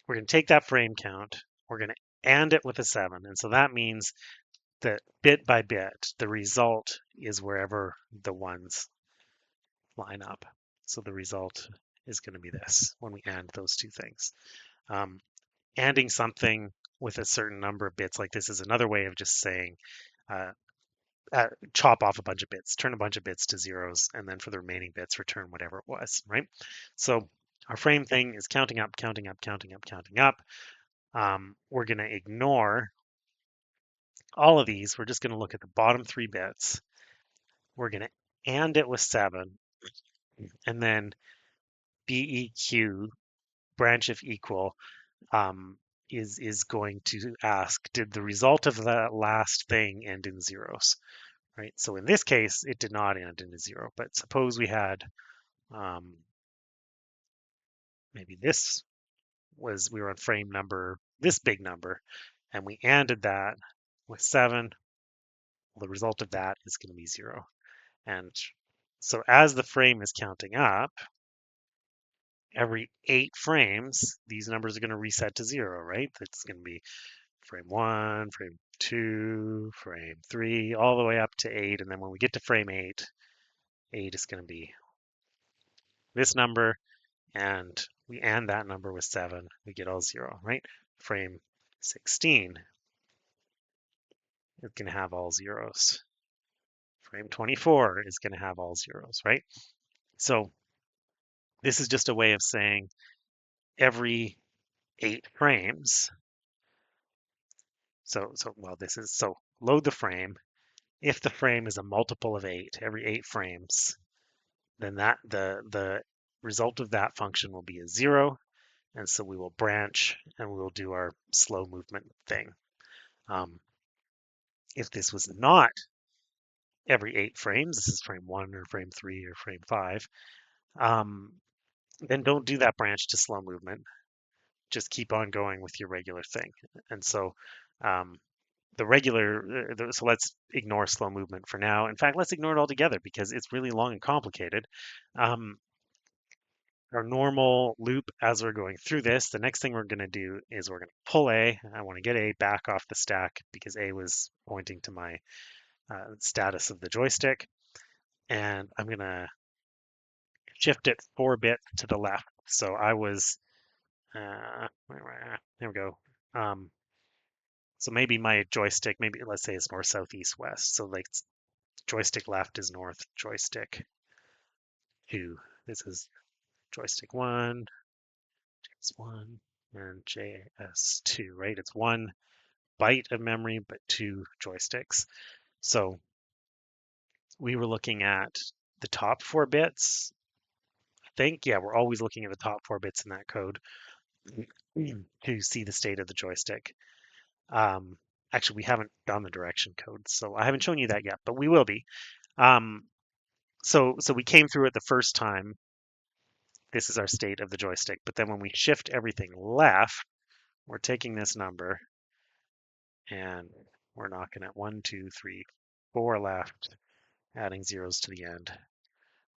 Speaker 2: we're going to take that frame count. We're going to AND it with a 7. And so that means that bit by bit, the result is wherever the ones line up. So the result is going to be this when we AND those two things. ANDing something with a certain number of bits like this is another way of just saying uh, chop off a bunch of bits, turn a bunch of bits to zeros, and then for the remaining bits, return whatever it was, right? So our frame thing is counting up, counting up, counting up, counting up. We're going to ignore all of these. We're just going to look at the bottom 3 bits. We're going to AND it with 7, and then BEQ, branch if equal, is going to ask, did the result of that last thing end in zeros? right? So in this case, it did not end in a 0. But suppose we had um, maybe we were on frame number, this big number, and we ANDed that with 7. Well, the result of that is going to be 0. And so as the frame is counting up, every 8 frames, these numbers are going to reset to 0, right? That's going to be frame 1, frame 2, frame 3, all the way up to 8. And then when we get to frame 8, 8 is going to be this number, and we AND that number with 7. We get all 0, right? Frame 16 is going to have all zeros. Frame 24 is going to have all zeros, right? So this is just a way of saying every 8 frames. So load the frame. If the frame is a multiple of 8, every 8 frames, then the result of that function will be a 0. And so we will branch and we will do our slow movement thing. If this was not every 8 frames, this is frame 1 or frame 3 or frame 5, then don't do that branch to slow movement. Just keep on going with your regular thing. And so um, so let's ignore slow movement for now. In fact, let's ignore it altogether because it's really long and complicated. Um, our normal loop as we're going through this, the next thing we're going to do is we're going to pull A. I want to get A back off the stack because A was pointing to my status of the joystick. And I'm going to shift it 4 bits to the left. So I was, there we go. So maybe my joystick, maybe let's say it's north, south, east, west. So like joystick left is north, joystick 2. This is joystick 1, JS1, and JS2, right? It's 1 byte of memory, but 2 joysticks. So we were looking at the top 4 bits. I think, yeah, we're always looking at the top 4 bits in that code to see the state of the joystick. Um, Actually, we haven't done the direction code, so I haven't shown you that yet, but we will be. Um, so we came through it the first time. This is our state of the joystick. But then when we shift everything left, we're taking this number and we're knocking at 1, 2, 3, 4 left, adding zeros to the end.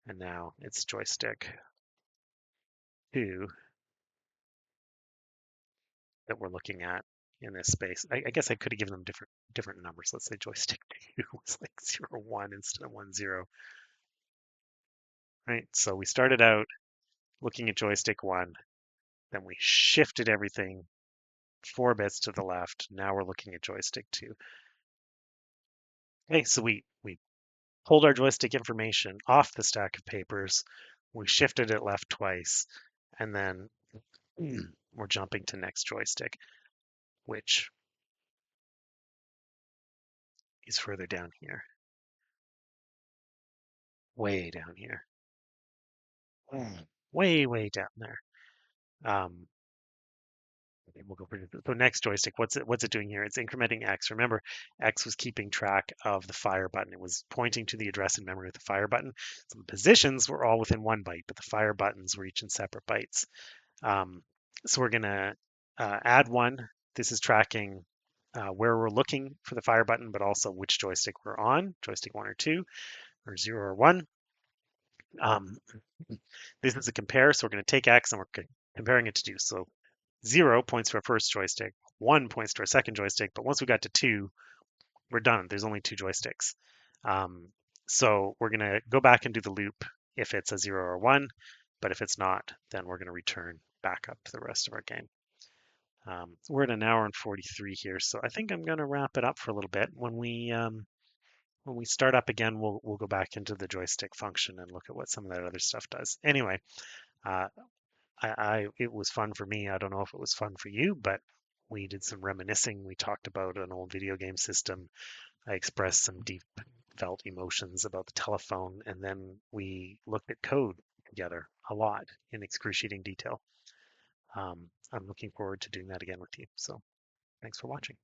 Speaker 2: And now it's joystick 2 that we're looking at in this space. I guess I could have given them different numbers. Let's say joystick 2 was like 0, 1 instead of 1, 0. Right? So we started out looking at joystick 1, then we shifted everything 4 bits to the left. Now we're looking at joystick 2. Okay, so we pulled our joystick information off the stack of papers, we shifted it left twice, and then we're jumping to next joystick, which is further down here, way down here, way down there. Um, we'll go so next joystick. What's it doing here? It's incrementing X. Remember, X was keeping track of the fire button. It was pointing to the address in memory with the fire button. So the positions were all within 1 byte, but the fire buttons were each in separate bytes. So we're going to add 1. This is tracking where we're looking for the fire button, but also which joystick we're on, joystick 1 or 2, or 0 or 1. This is a compare, so we're going to take X and we're comparing it to 2. So 0 points to our first joystick, 1 points to our second joystick, but once we got to 2, we're done. There's only 2 joysticks. So we're going to go back and do the loop if it's a 0 or 1, but if it's not, then we're going to return back up to the rest of our game. We're at an hour and 43 here, so I think I'm going to wrap it up for a little bit. When we start up again, we'll go back into the joystick function and look at what some of that other stuff does. Anyway, uh, it was fun for me. I don't know if it was fun for you, but we did some reminiscing. We talked about an old video game system. I expressed some deep felt emotions about the telephone, and then we looked at code together a lot in excruciating detail. I'm looking forward to doing that again with you. So thanks for watching.